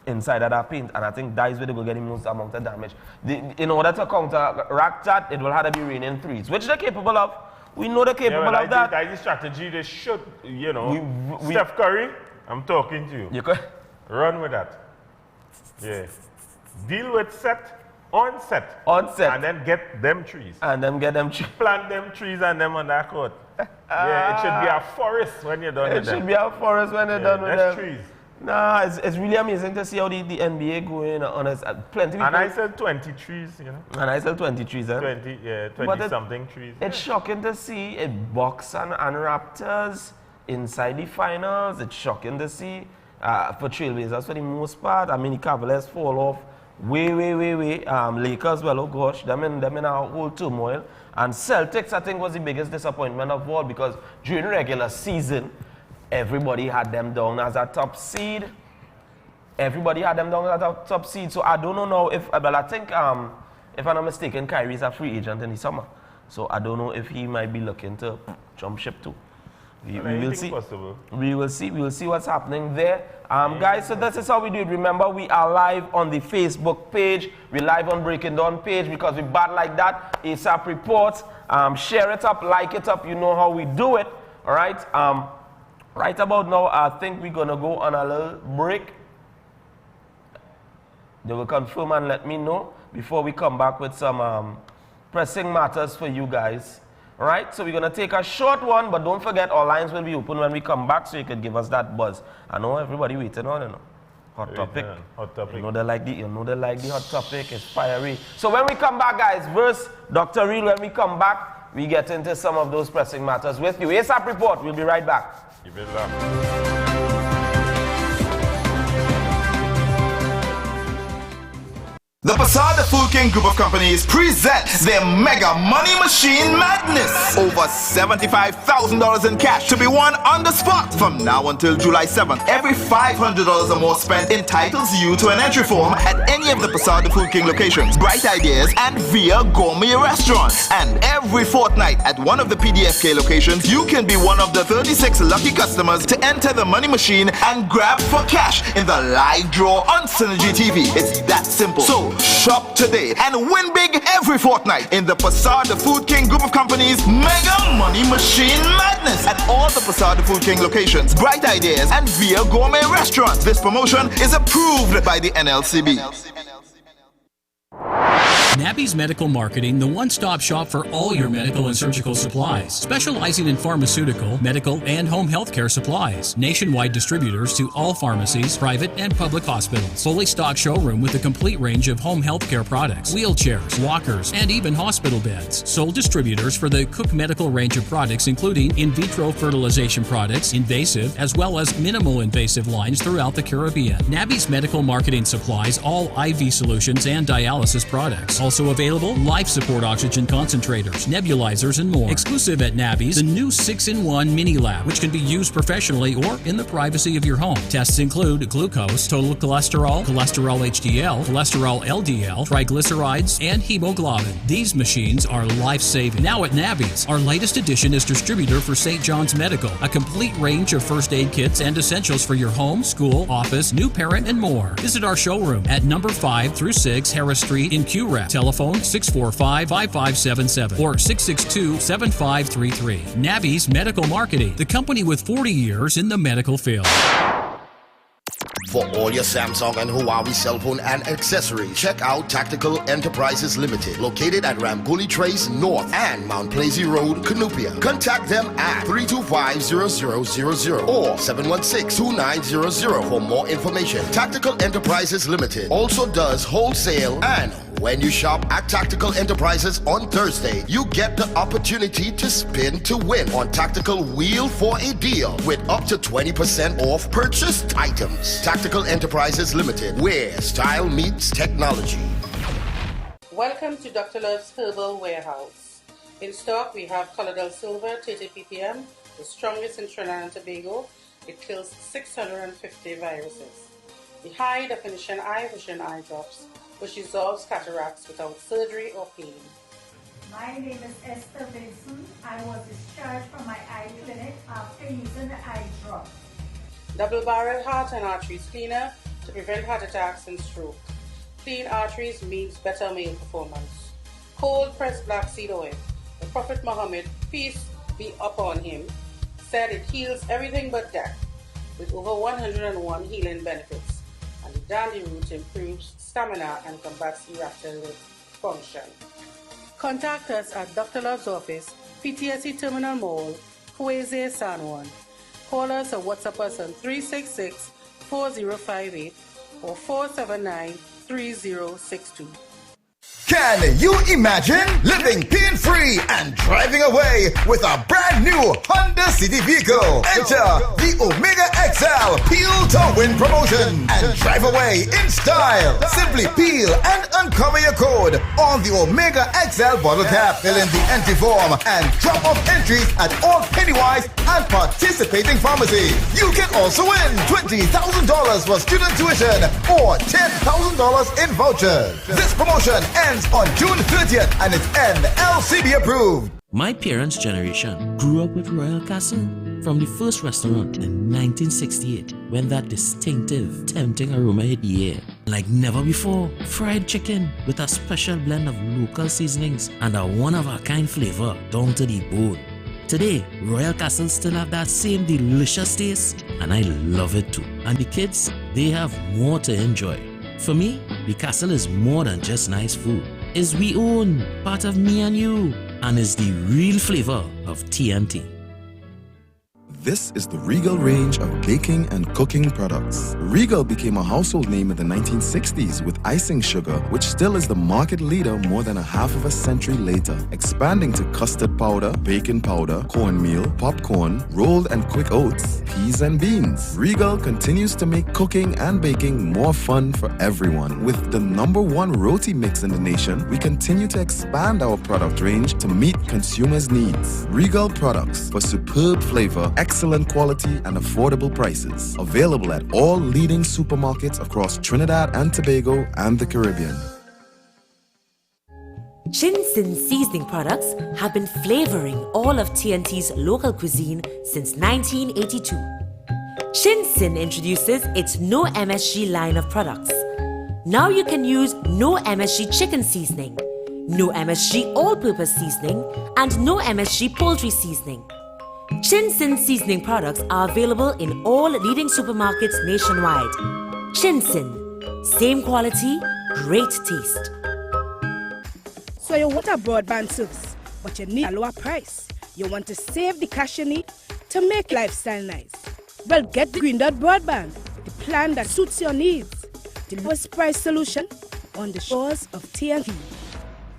inside of that paint, and I think that is where they will get the most amount of damage. In order to counteract that, it will have to be raining threes, which they're capable of. We know they're capable of that. That's the strategy they should, you know. Steph Curry, I'm talking to you. You could run with that. Yeah. Deal with set. On set. And then get them trees. Plant them trees and them on that court. Yeah, it should be a forest when you're done with them. It should be a forest when you're done with them. Trees. Nah, it's really amazing to see how the NBA going on us. Plenty of people. And I said 20 trees, you know. And I said 20 trees, eh? 20 something trees. It's shocking to see Bucks and Raptors inside the finals. It's shocking to see for Trailblazers for the most part. I mean, the Cavaliers fall off. Way. Lakers, well, oh gosh, them in a whole turmoil. And Celtics, I think, was the biggest disappointment of all, because during regular season, everybody had them down as a top seed. So I don't know now if, but I think, if I'm not mistaken, Kyrie's a free agent in the summer. So I don't know if he might be looking to jump ship too. We will see. Possible. We will see what's happening there. Guys, so this is how we do it. Remember, we are live on the Facebook page. We're live on Breaking Down page, because we bad like that. A.S.A.P Report. Share it up, like it up. You know how we do it. All right. Right about now, I think we're going to go on a little break. They will confirm and let me know before we come back with some pressing matters for you guys. All right, so we're going to take a short one, but don't forget our lines will be open when we come back, so you can give us that buzz. I know everybody waiting on, you know. Hot topic. You know they like the hot topic. It's fiery. So when we come back, guys, verse Dr. Real, when we come back, we get into some of those pressing matters with you. A.S.A.P Report. We'll be right back. Keep it locked. The Passat the Food King Group of Companies presents their Mega Money Machine Madness. Over $75,000 in cash to be won on the spot from now until July 7th. Every $500 or more spent entitles you to an entry form at any of the Passade Food King locations, Bright Ideas, and Via Gourmet Restaurants. And every fortnight at one of the PDFK locations, you can be one of the 36 lucky customers to enter the money machine and grab for cash in the live draw on Synergy TV. It's that simple. So shop today and win big every fortnight in the Passade Food King group of companies Mega Money Machine Madness at all the Passade Food King locations, Bright Ideas, and Via Gourmet Restaurants. This promotion is approved by the NLCB. Nabby's Medical Marketing, the one-stop shop for all your medical and surgical supplies, specializing in pharmaceutical, medical, and home healthcare supplies. Nationwide distributors to all pharmacies, private and public hospitals. Fully stocked showroom with a complete range of home healthcare products, wheelchairs, walkers, and even hospital beds. Sole distributors for the Cook Medical range of products, including in vitro fertilization products, invasive, as well as minimal invasive lines throughout the Caribbean. Nabby's Medical Marketing supplies all IV solutions and dialysis products. Also available, life support oxygen concentrators, nebulizers, and more. Exclusive at Nabby's, the new 6-in-1 mini lab, which can be used professionally or in the privacy of your home. Tests include glucose, total cholesterol, cholesterol HDL, cholesterol LDL, triglycerides, and hemoglobin. These machines are life-saving. Now at Nabby's, our latest addition is distributor for St. John's Medical, a complete range of first aid kits and essentials for your home, school, office, new parent, and more. Visit our showroom at number 5 through 6 Harris Street in QREP. Telephone 645-5577 or 662-7533. Nabby's Medical Marketing, the company with 40 years in the medical field. For all your Samsung and Huawei cell phone and accessories, check out Tactical Enterprises Limited, located at Ramboli Trace North and Mount Plaisy Road, Canoopia. Contact them at 325-0000 or 716-2900 for more information. Tactical Enterprises Limited also does wholesale, and when you shop at Tactical Enterprises on Thursday, you get the opportunity to spin to win on Tactical Wheel for a Deal with up to 20% off purchased items. Tactical Enterprises Limited, where style meets technology. Welcome to Dr. Love's Herbal Warehouse. In stock, we have Colloidal Silver 30 ppm, the strongest in Trinidad and Tobago. It kills 650 viruses. The high definition eye vision eye drops, which resolves cataracts without surgery or pain. My name is Esther Benson. I was discharged from my eye clinic after using the eye drop. Double-barrel heart and arteries cleaner to prevent heart attacks and stroke. Clean arteries means better male performance. Cold pressed black seed oil. The Prophet Muhammad, peace be upon him, said it heals everything but death, with over 101 healing benefits. And the dandy root improves stamina and combats erectile function. Contact us at Dr. Love's office, PTSD Terminal Mall, Huese, San Juan. Call us or WhatsApp us on 366-4058 or 479-3062. Can you imagine living pain-free and driving away with a brand new Honda City vehicle? Enter the Omega XL Peel to Win promotion and drive away in style. Simply peel and uncover your code on the Omega XL bottle cap. Fill in the entry form and drop off entries at all Pennywise and participating pharmacies. You can also win $20,000 for student tuition or $10,000 in vouchers. This promotion ends on June 30th and it's NLCB approved. My parents' generation grew up with Royal Castle from the first restaurant in 1968 when that distinctive, tempting aroma hit the air. Like never before, fried chicken with a special blend of local seasonings and a one-of-a-kind flavor down to the bone. Today, Royal Castle still have that same delicious taste and I love it too. And the kids, they have more to enjoy. For me, the castle is more than just nice food. It's we own, part of me and you, and is the real flavor of TNT. This is the Regal range of baking and cooking products. Regal became a household name in the 1960s with icing sugar, which still is the market leader more than a half of a century later, expanding to custard powder, baking powder, cornmeal, popcorn, rolled and quick oats, peas and beans. Regal continues to make cooking and baking more fun for everyone. With the #1 roti mix in the nation, we continue to expand our product range to meet consumers' needs. Regal products for superb flavor, excellent quality and affordable prices. Available at all leading supermarkets across Trinidad and Tobago and the Caribbean. Chin-Sin seasoning products have been flavoring all of TNT's local cuisine since 1982. Chin-Sin introduces its No MSG line of products. Now you can use No MSG chicken seasoning, No MSG all-purpose seasoning, and No MSG poultry seasoning. Chin-Sin seasoning products are available in all leading supermarkets nationwide. Chin-Sin, same quality, great taste. So you want a broadband service, but you need a lower price. You want to save the cash you need to make lifestyle nice. Well, get the Green Dot Broadband, the plan that suits your needs. The lowest price solution on the shores of TNT.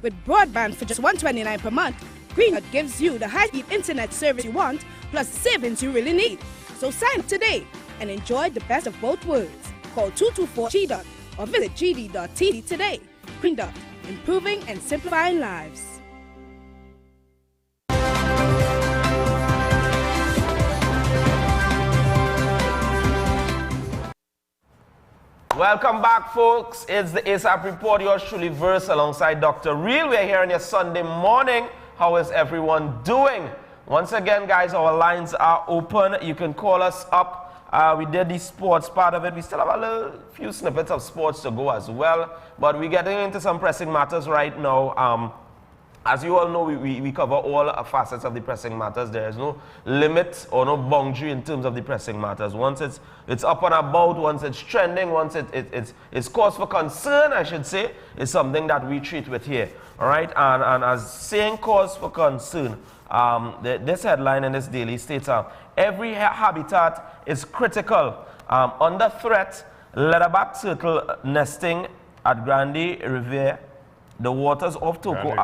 With broadband for just $129 per month, Green Dot gives you the high-speed internet service you want, plus savings you really need. So sign up today and enjoy the best of both worlds. Call 224-GDOT or visit gd.tv today. Green Dot, improving and simplifying lives. Welcome back, folks. It's the A.S.A.P Report. Yours truly, Verse, alongside Dr. Real. We're here on your Sunday morning. How is everyone doing? Once again, guys, our lines are open. You can call us up. We did the sports part of it. We still have a few snippets of sports to go as well. But we're getting into some pressing matters right now. As you all know, we cover all facets of the pressing matters. There is no limit or no boundary in terms of the pressing matters. Once it's up and about, once it's trending, once it's cause for concern, I should say, is something that we treat with here. All right? And as saying cause for concern, this headline in this daily states, every habitat is critical. Under threat, leatherback turtle nesting at Grande Riviere. The waters of Toco,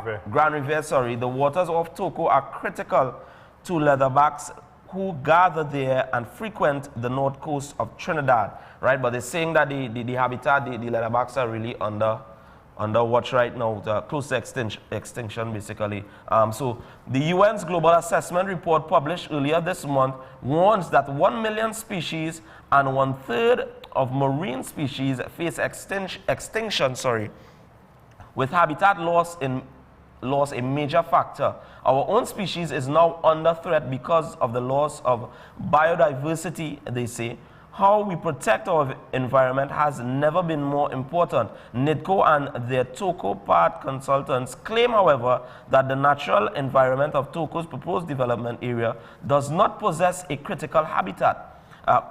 the waters of Toco are critical to leatherbacks who gather there and frequent the north coast of Trinidad, right? But they're saying that the habitat, the leatherbacks are really under watch right now, close to extinction basically. So the UN's Global Assessment Report published earlier this month warns that 1 million species and 1/3 of marine species face extinction, with habitat loss a major factor. Our own species is now under threat because of the loss of biodiversity, they say. How we protect our environment has never been more important. NIDCO and their Toco Part consultants claim, however, that the natural environment of Toco's proposed development area does not possess a critical habitat.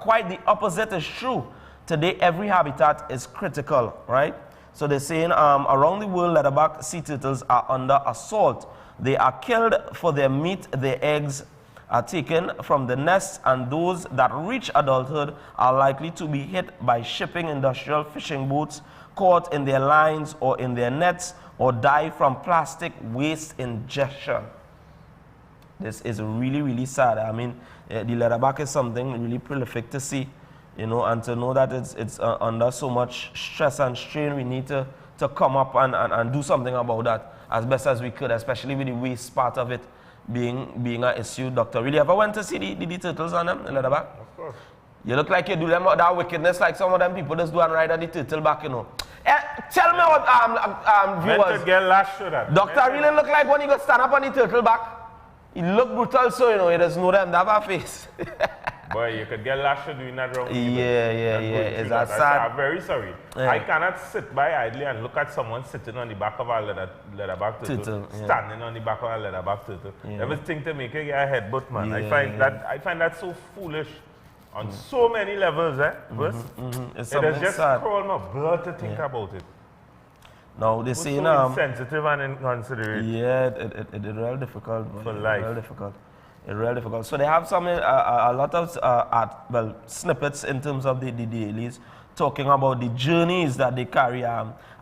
Quite the opposite is true. Today, every habitat is critical, right? So they're saying around the world, leatherback sea turtles are under assault. They are killed for their meat, their eggs are taken from the nest, and those that reach adulthood are likely to be hit by shipping industrial fishing boats, caught in their lines or in their nets, or die from plastic waste ingestion. This is really, really sad. I mean, the leatherback is something really prolific to see. You know, and to know that it's under so much stress and strain, we need to come up and do something about that as best as we could, especially with the waste part of it being an issue. Dr. Really ever went to see the turtles on them in the back? Of course. You look like you do them that wickedness like some of them people just do and ride on the turtle back, you know. Tell me what viewers. Get lashed to that. Dr. Really look like when he got stand up on the turtle back. He look brutal, so you know, he doesn't know them, they have a face. Boy, you could get lashed for doing that wrong. Yeah. Is that sad? I'm very sorry. Yeah. I cannot sit by idly and look at someone sitting on the back of a leatherback turtle, standing on the back of a leatherback turtle. Everything to make you get a headbutt, man. I find that so foolish on so many levels, eh? It has just crawled my blood to think about it. Now they say so insensitive and inconsiderate. Yeah, it's really difficult for life. It's really difficult. So they have some a lot of snippets in terms of the dailies talking about the journeys that they carry,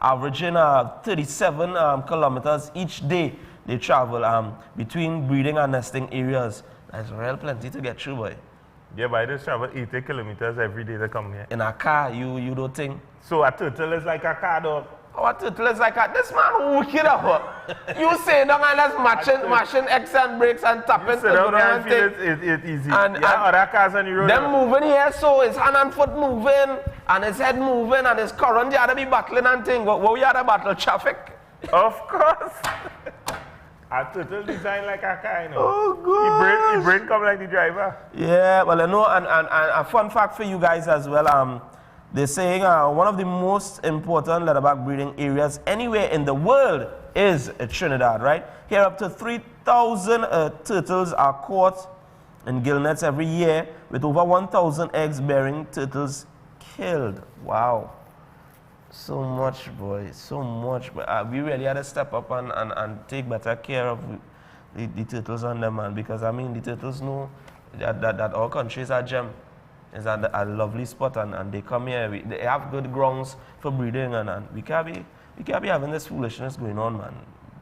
averaging 37 kilometers each day they travel between breeding and nesting areas. That's real plenty to get through, boy. Yeah, but I just travel 80 kilometers every day to come here. In a car, you don't think? So a turtle is like a car, dog. Our turtle is like that. This man wicked up. You say no and that's mashing X and brakes and tapping to go and it's easy. And other cars on the road. Them moving here, so his hand and foot moving, and his head moving, and his current, you had to be battling and thing. But we had to battle traffic. Of course. A turtle design like a car, you know. Oh, good. His brain come like the driver. Yeah, well, I know, and a fun fact for you guys as well. They're saying one of the most important leatherback breeding areas anywhere in the world is Trinidad, right? Here, up to 3,000 turtles are caught in gill nets every year, with over 1,000 eggs-bearing turtles killed. Wow. So much, boy, so much. But we really had to step up and take better care of the turtles on them, man, because, I mean, the turtles know that our country is a gem. It's a lovely spot, and they come here. They have good grounds for breeding, and we can't be having this foolishness going on, man.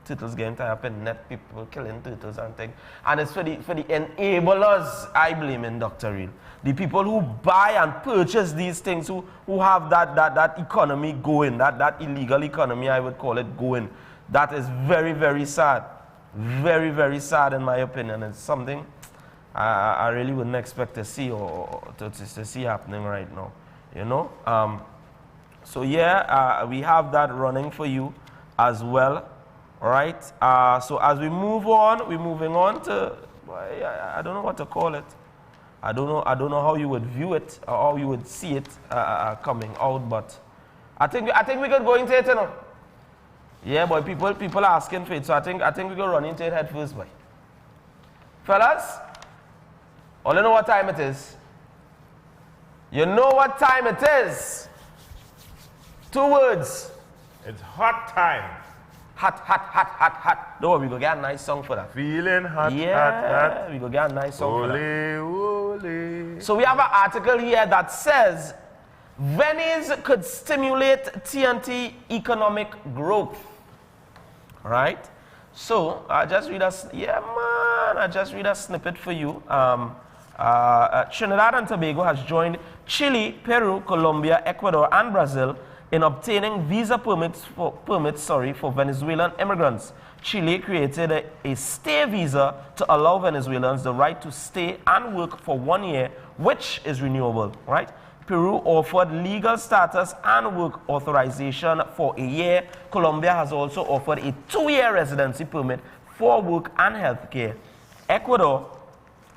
Turtles getting tied up in net, people killing turtles and things. And it's for the enablers, I blame in Dr. Real. The people who buy and purchase these things, who have that economy going, that illegal economy, I would call it, going. That is very, very sad. Very, very sad in my opinion. It's something I really wouldn't expect to see or to see happening right now, you know. So yeah, we have that running for you as well, all right. So as we move on, we're moving on to I don't know what to call it. I don't know how you would view it or how you would see it coming out, but I think we could go into it, you know. Yeah, boy, people are asking for it, so I think we could run into it head first, boy. Fellas. All you know what time it is? You know what time it is? 2 words. It's hot time. Hot, hot, hot, hot, hot. Don't worry, we go get a nice song for that. Feeling hot, yeah, hot, hot. We go get a nice song for that. Ole. So we have an article here that says Venice could stimulate TNT economic growth. All right? So I just read a snippet for you. Trinidad and Tobago has joined Chile, Peru, Colombia, Ecuador, and Brazil in obtaining visa permits for Venezuelan immigrants. Chile created a stay visa to allow Venezuelans the right to stay and work for 1 year, which is renewable, right? Peru offered legal status and work authorization for a year. Colombia has also offered a 2-year residency permit for work and health care. Ecuador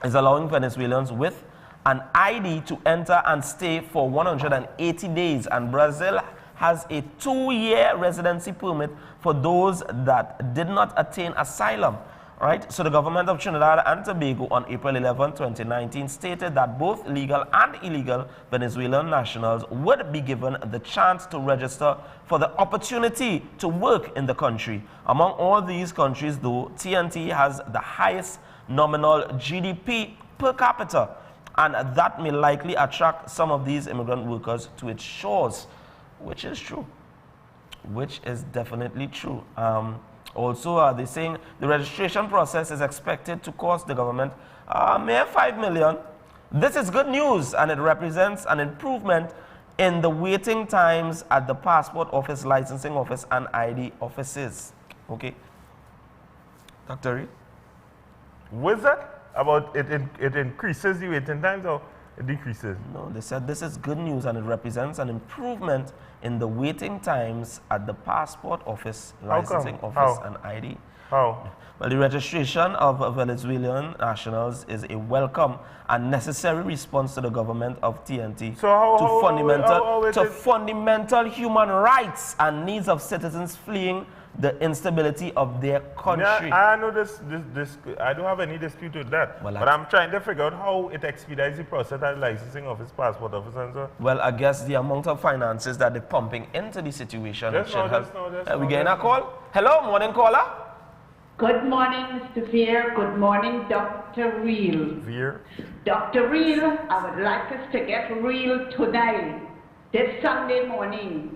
is allowing Venezuelans with an ID to enter and stay for 180 days, and Brazil has a 2-year residency permit for those that did not attain asylum. Right? So the government of Trinidad and Tobago on April 11, 2019 stated that both legal and illegal Venezuelan nationals would be given the chance to register for the opportunity to work in the country. Among all these countries, though, TNT has the highest nominal GDP per capita, and that may likely attract some of these immigrant workers to its shores, which is true, which is definitely true. Also, they're saying the registration process is expected to cost the government mere $5 million. This is good news, and it represents an improvement in the waiting times at the passport office, licensing office, and ID offices. Okay, Dr. Reed? Was that about it increases the waiting times or it decreases? No, they said this is good news, and it represents an improvement in the waiting times at the passport office, licensing office, and ID. How? Well, the registration of Venezuelan nationals is a welcome and necessary response to the government of TNT to fundamental human rights and needs of citizens fleeing the instability of their country. Yeah, I know this. I don't have any dispute with that. Well, but I'm trying to figure out how it expedites the process at licensing office, passport office, and so. Well, I guess the amount of finances that they're pumping into the situation should help. We getting a call? Hello, morning caller. Good morning, Mr. Veer. Good morning, Dr. Real. Veer. Dr. Real, I would like us to get real tonight, this Sunday morning.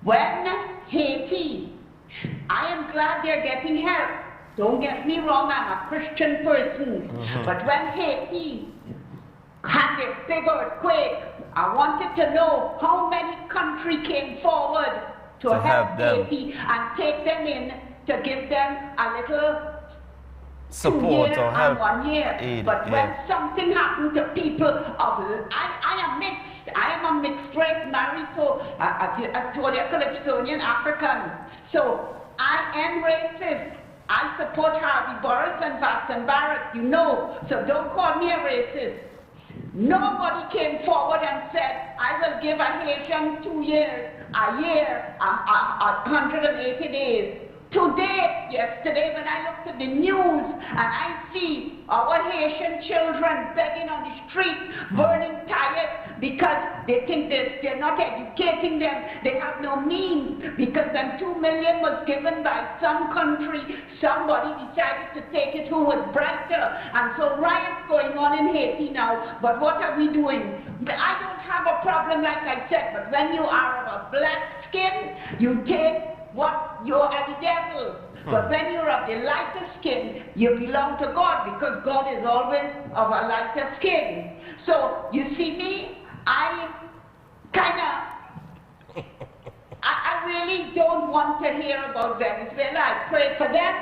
When Haiti, I am glad they're getting help. Don't get me wrong, I'm a Christian person. But when Haiti had a big earthquake, I wanted to know how many countries came forward to help Haiti and take them in to give them a little support 2 year or help, and 1 year. aid, But yeah. when something happened to people of, I am mixed. I am a mixed race, married to a Calypsonian African. So I am racist. I support Harvey Boris and Vaston Barrett, you know. So don't call me a racist. Nobody came forward and said, I will give a Haitian 2 years, a year, 180 days. Today, yesterday, when I looked at the news and I see our Haitian children begging on the street, burning tires because they think they're not educating them, they have no means, because then 2 million was given by some country, somebody decided to take it who was brighter, and so riots going on in Haiti now. But what are we doing? I don't have a problem, like I said, but when you are of a black skin, you take what you're at the devil. But when you're of the lighter skin, you belong to God, because God is always of a lighter skin. So you see me, I really don't want to hear about Venezuela. I pray for them,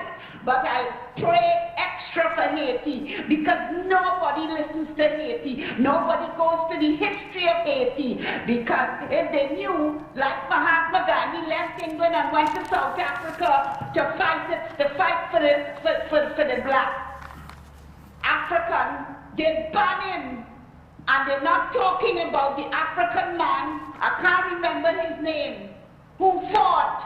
but I pray extra for Haiti, because nobody listens to Haiti. Nobody goes to the history of Haiti, because if they knew, like Mahatma Gandhi left England and went to South Africa to fight for the black African, they ban him. And they're not talking about the African man, I can't remember his name, who fought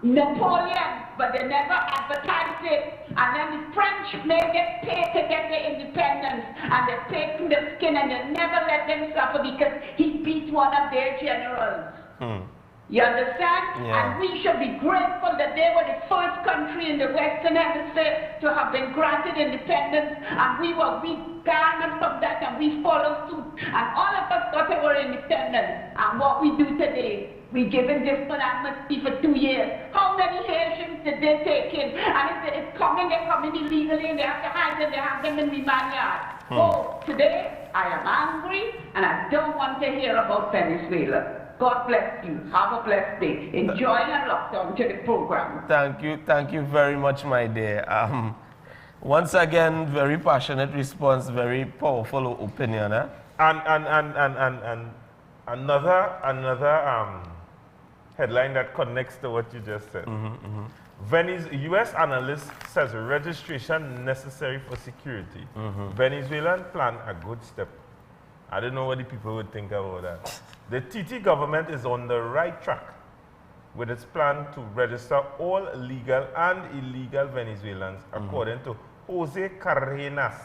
Napoleon, but they never advertised it. And then the French made get paid to get their independence, and they paid through the skin, and they never let them suffer because he beat one of their generals. You understand? Yeah. And we should be grateful that they were the first country in the Western Hemisphere to have been granted independence, and we garnered from that, and we followed suit, and all of us got our independence. And what we do today, we given this amnesty for 2 years. How many Haitians did they take in? And it's coming, they're coming illegally, and they have to hide them, they have them in remand yard. Oh, today I am angry, and I don't want to hear about Venezuela. God bless you. Have a blessed day. Enjoy and look down to the program. Thank you very much, my dear. Once again, very passionate response, very powerful opinion. Eh? And another headline that connects to what you just said. U.S. analyst says registration necessary for security. Venezuelan plan a good step. I don't know what the people would think about that. The TT government is on the right track with its plan to register all legal and illegal Venezuelans, according to Jose Cardenas.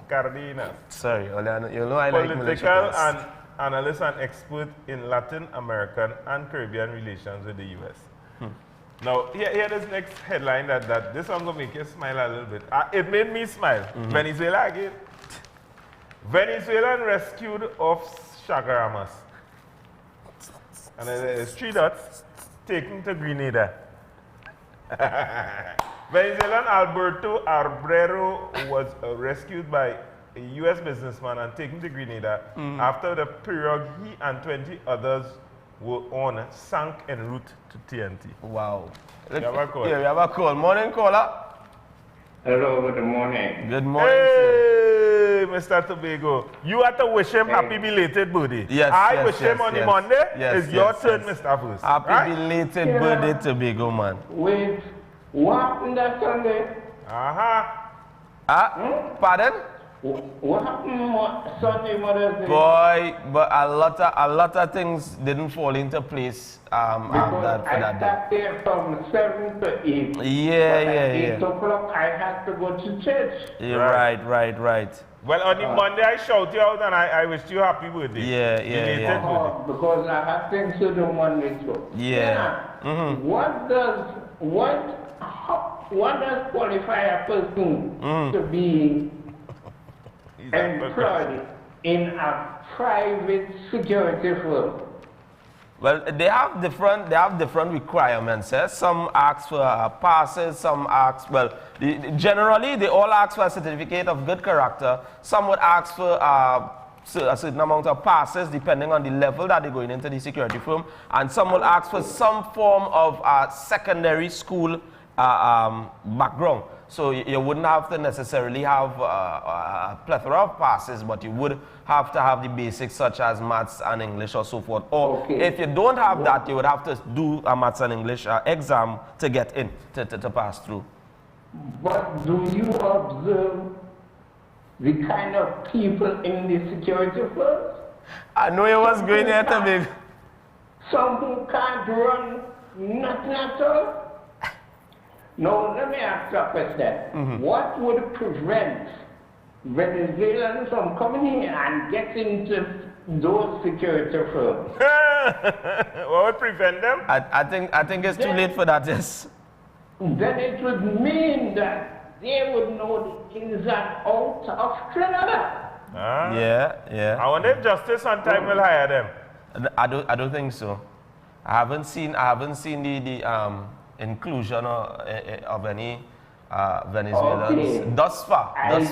Cardenas. Sorry, you know I like political and analyst and expert in Latin American and Caribbean relations with the U.S. Now, here this next headline that this one going to make you smile a little bit. It made me smile. Venezuela again. Venezuelan rescued off Chagaramas. And there's 3 dots taken to Grenada. Venezuelan Alberto Arbrero was rescued by a U.S. businessman and taken to Grenada after the period he and 20 others were on sank en route to TNT. Wow. We have a call. Yeah, we have a call. Morning, caller. Hello, good morning. Good morning, hey, Mr. Tobago. You have to wish him happy belated birthday. Yes, I wish him on the Monday. Yes, it's your turn, Mr. Verse. Happy belated birthday, Tobago, man. Wait, what happened that Sunday? Pardon? What happened Sunday, Mother's Day? Boy, but a lot of things didn't fall into place I sat there from 7 to 8. Yeah. 8 o'clock, I had to go to church. Yeah, right. Well, on the Monday, I shout you out and I wish you happy birthday. Yeah. Because I have things to do Monday too. Yeah. What does qualify a person to be employed in a private security firm? Well, they have different requirements. Eh? Some ask for passes, some ask, generally they all ask for a certificate of good character. Some would ask for a certain amount of passes depending on the level that they're going into the security firm, and some will ask for some form of secondary school background. So you wouldn't have to necessarily have a plethora of passes, but you would have to have the basics such as maths and English or so forth. Or if you don't have that, you would have to do a maths and English exam to get in, to pass through. But do you observe the kind of people in the security force? I know you was going there to be. Some who can't run nothing at all. Now, let me ask you a question. What would prevent Venezuelans from coming here and getting to those security firms? What would prevent them? I think it's too late for that, yes. Then it would mean that they would know the ins and outs of Trinidad. Yeah. I wonder if Justice on time will hire them. I don't think so. I haven't seen the inclusion of any Venezuelans thus far. I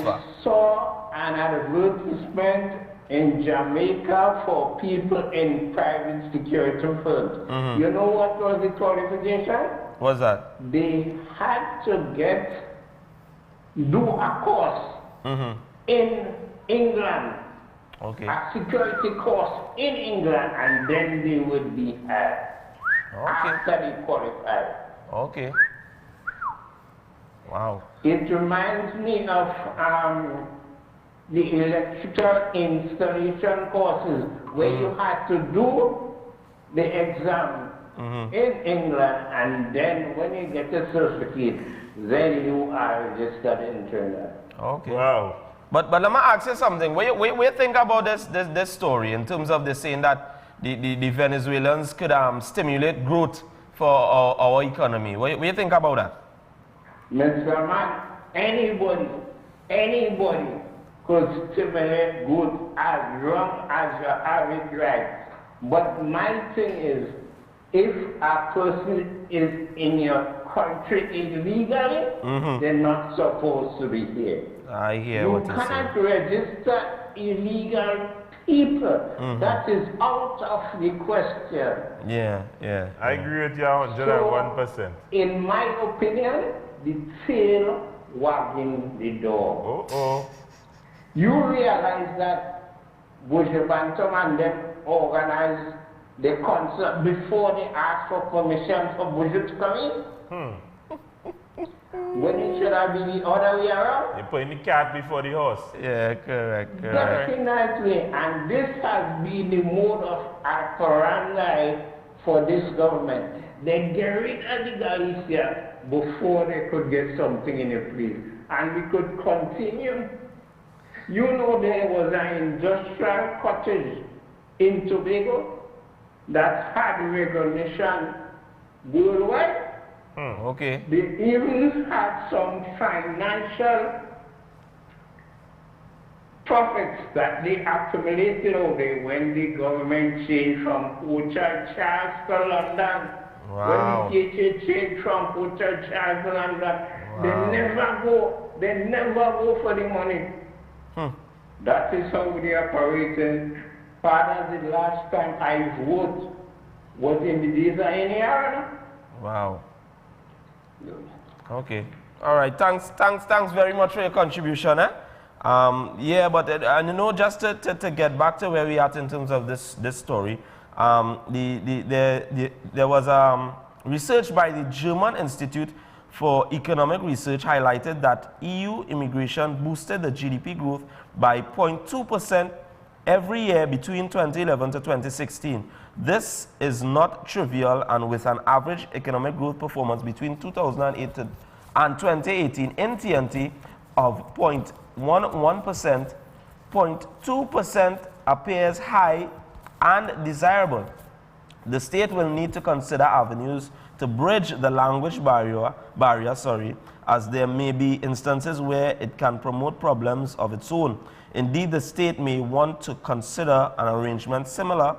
saw an advertisement in Jamaica for people in private security firms. You know what was the qualification? What's that? They had to do a course in England. Okay. A security course in England, and then they would be hired after they qualified. Okay. Wow. It reminds me of the electrical installation courses where you had to do the exam in England, and then when you get the certificate, then you are registered in Trinidad. Okay. Wow. But let me ask you something. What you think about this story in terms of this saying that the Venezuelans could stimulate growth for our economy? What do you think about that? Mr. Man, anybody could stimulate growth as long as you have it right. But my thing is, if a person is in your country illegally, they're not supposed to be here. I hear what you're saying. You cannot register illegal people. That is out of the question. Yeah. I agree with you 101%. So, in my opinion, the tail wagging the dog. You realize that Bush-Bantam and them organized the concert before they asked for permission for Bush to come in? When it should have been the other way around? You're putting the cat before the horse. Yeah, correct. Definitely, and this has been the mode of operandi for this government. They get rid of the Galicia before they could get something in place. And we could continue. You know, there was an industrial cottage in Tobago that had recognition worldwide. Okay. They even had some financial profits that they accumulated over there when the government changed from Hotel Charles to London. Wow. When the changed from Hotel Charles to London, they never go for the money. That is how they operated. Father, the last time I voted was in the days of any era. Wow. Okay. All right. Thanks very much for your contribution. Yeah, but and you know, just to get back to where we are in terms of this story, there was research by the German Institute for Economic Research highlighted that EU immigration boosted the GDP growth by 0.2% every year between 2011 to 2016. This is not trivial, and with an average economic growth performance between 2008 and 2018 in TNT of 0.11%, 0.2% appears high and desirable. The state will need to consider avenues to bridge the language barrier, as there may be instances where it can promote problems of its own. Indeed, the state may want to consider an arrangement similar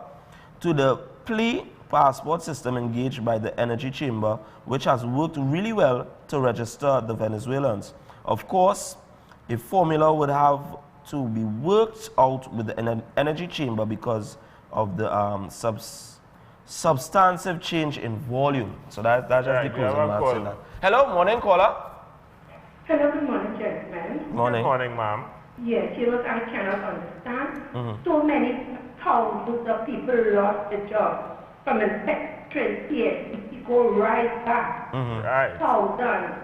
to the plea passport system engaged by the Energy Chamber, which has worked really well to register the Venezuelans. Of course, a formula would have to be worked out with the energy chamber because of the substantive change in volume. So that's just the closing remarks in that. Hello, morning caller. Hello, good morning, gentlemen. Morning. Good morning, ma'am. Yes, you know, I cannot understand. So many thousands of people lost their jobs from inspectorate here. It go right back. Right. Thousands.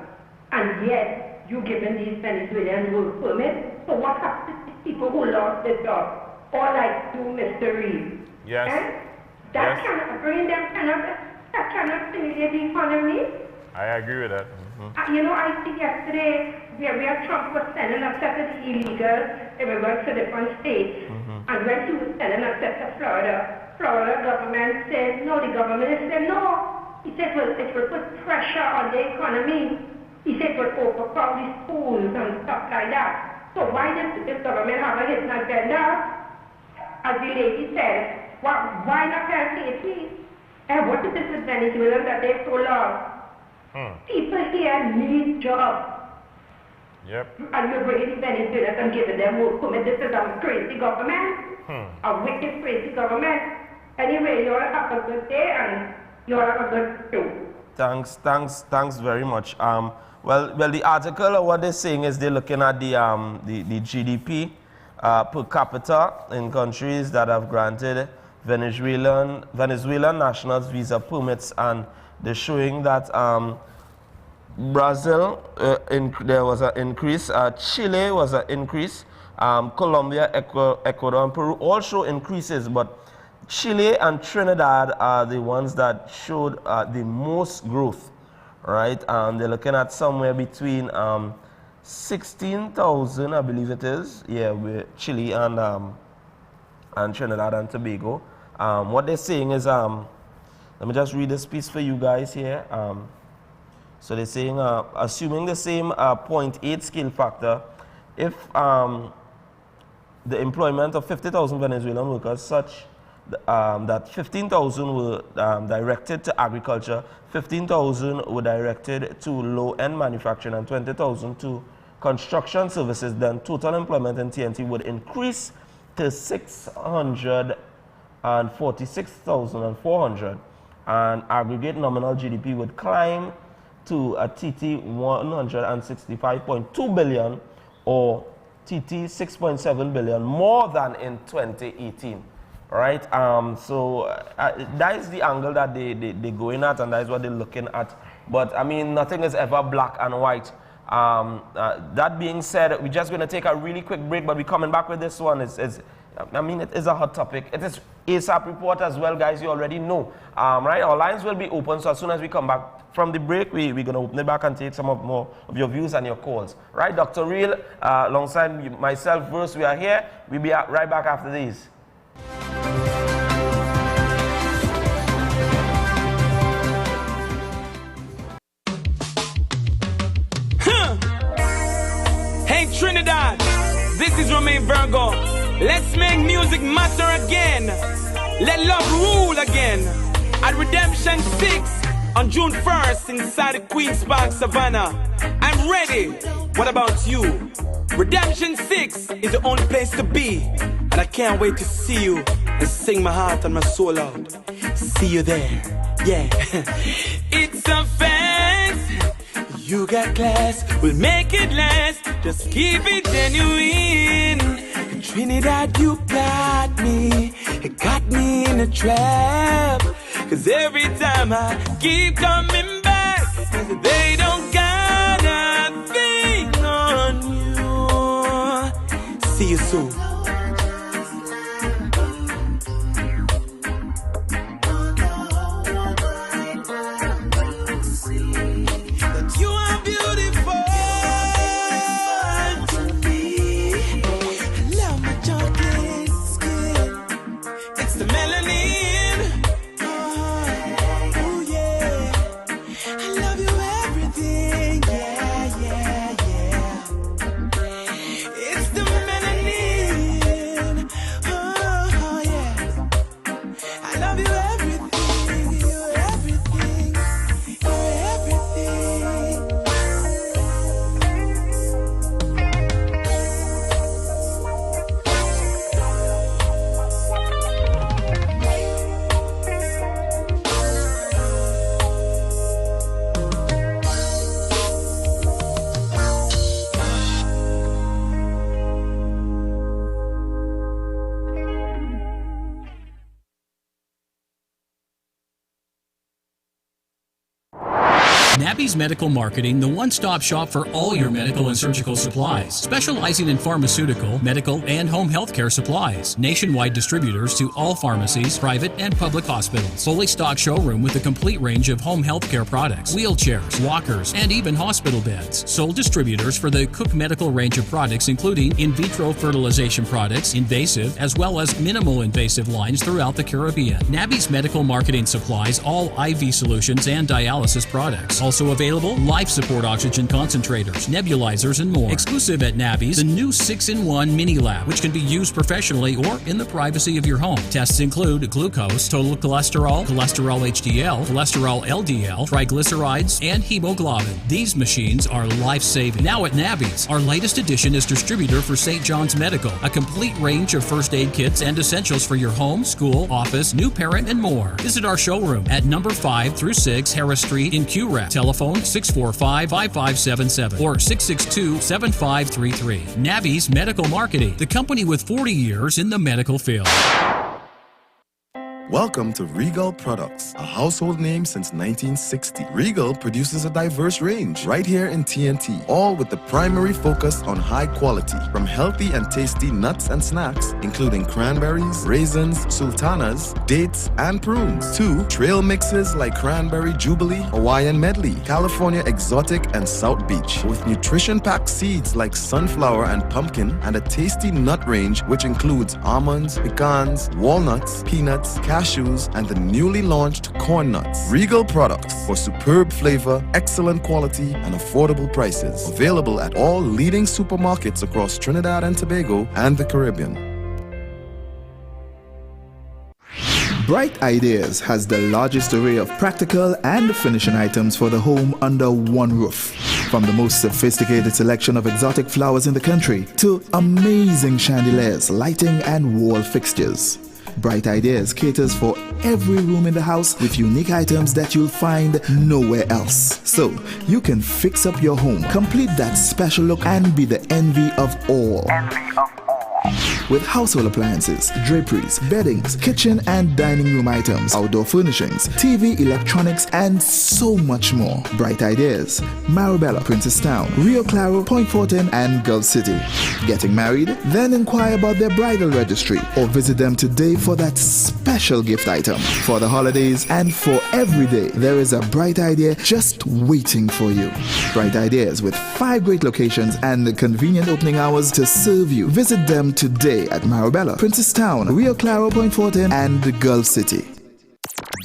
And yet, you giving these Venezuelans work permits. So what happens to people who lost their jobs? Or like you, Mr. Reed. Yes. That cannot bring them, that cannot stimulate the economy. I agree with that. You know, I see yesterday where Trump was sending a set of illegals, immigrants to different states. And when he was sending a set to Florida government said, no, the government said no. He said, well, it will put pressure on the economy. He said it will overcrowd the schools and stuff like that. So why does this government have a hidden agenda? As the lady said, why not pay fees? And what is this with Venezuela that they're so long? People here need jobs. Yep. And you're bringing Venezuela and giving them work permit. This is a crazy government. A wicked, crazy government. Anyway, you all have a good day and you all have a good show. Thanks very much. Well, the article, what they're saying is they're looking at the GDP per capita in countries that have granted Venezuelan nationals visa permits, and they're showing that Brazil, there was an increase, Chile was an increase, Colombia, Ecuador, and Peru all show increases, but Chile and Trinidad are the ones that showed the most growth, right? They're looking at somewhere between 16,000, I believe it is, with Chile and Trinidad and Tobago. What they're saying is, let me just read this piece for you guys here. So they're saying, assuming the same 0.8 scale factor, if the employment of 50,000 Venezuelan workers such that 15,000 were directed to agriculture, 15,000 were directed to low-end manufacturing, and 20,000 to construction services, then total employment in TNT would increase to 646,400, and aggregate nominal GDP would climb to a TT 165.2 billion or TT 6.7 billion more than in 2018. Right? So that is the angle that they're going at, and that is what they're looking at. But I mean, nothing is ever black and white. That being said, we're just going to take a really quick break, but we're coming back with this one. I mean, it is a hot topic. It is A.S.A.P Report as well, guys. You already know. Right? Our lines will be open, so as soon as we come back from the break, we're going to open it back and take some more of your views and your calls. Right? Dr. Real, alongside myself, Verse, we are here. We'll be right back after these. Hey Trinidad, this is Romain Virgo. Let's make music matter again. Let love rule again. At Redemption 6 on June 1st inside the Queen's Park Savannah. I'm ready. What about you? Redemption 6 is the only place to be, and I can't wait to see you and sing my heart and my soul out. See you there. Yeah. It's a fence. You got class, we'll make it last. Just keep it genuine. In Trinidad, you got me. It got me in a trap. Cause every time I keep coming back, they don't got a thing on you. See you soon. Nabby's Medical Marketing, the one-stop shop for all your medical and surgical supplies, specializing in pharmaceutical, medical, and home healthcare supplies. Nationwide distributors to all pharmacies, private and public hospitals. Fully stocked showroom with a complete range of home healthcare products, wheelchairs, walkers, and even hospital beds. Sole distributors for the Cook Medical range of products, including in vitro fertilization products, invasive, as well as minimal invasive lines throughout the Caribbean. Nabby's Medical Marketing supplies all IV solutions and dialysis products. Also available, life support oxygen concentrators, nebulizers, and more. Exclusive at Nabby's, the new 6-in-1 mini lab, which can be used professionally or in the privacy of your home. Tests include glucose, total cholesterol, cholesterol HDL, cholesterol LDL, triglycerides, and hemoglobin. These machines are life-saving. Now at Nabby's, our latest addition is distributor for St. John's Medical, a complete range of first aid kits and essentials for your home, school, office, new parent, and more. Visit our showroom at number 5 through 6 Harris Street in QREC. Telephone 645-5577 or 662-7533. Nabby's Medical Marketing, the company with 40 years in the medical field. Welcome to Regal Products, a household name since 1960. Regal produces a diverse range right here in TNT, all with the primary focus on high quality, from healthy and tasty nuts and snacks, including cranberries, raisins, sultanas, dates, and prunes, to trail mixes like Cranberry Jubilee, Hawaiian Medley, California Exotic, and South Beach, with nutrition-packed seeds like sunflower and pumpkin, and a tasty nut range which includes almonds, pecans, walnuts, peanuts, cashews, and the newly launched corn nuts. Regal Products for superb flavor, excellent quality, and affordable prices. Available at all leading supermarkets across Trinidad and Tobago and the Caribbean. Bright Ideas has the largest array of practical and finishing items for the home under one roof. From the most sophisticated selection of exotic flowers in the country to amazing chandeliers, lighting, and wall fixtures. Bright Ideas caters for every room in the house with unique items that you'll find nowhere else. So you can fix up your home, complete that special look, and be the envy of all. With household appliances, draperies, beddings, kitchen and dining room items, outdoor furnishings, TV, electronics, and so much more. Bright Ideas, Marabella, Princess Town, Rio Claro, Point Fortin, and Gulf City. Getting married? Then inquire about their bridal registry or visit them today for that special gift item. For the holidays and for every day, there is a Bright Idea just waiting for you. Bright Ideas with 5 great locations and convenient opening hours to serve you. Visit them today at Marabella, Princess Town, Rio Claro, Point Fortin, and the Gulf City.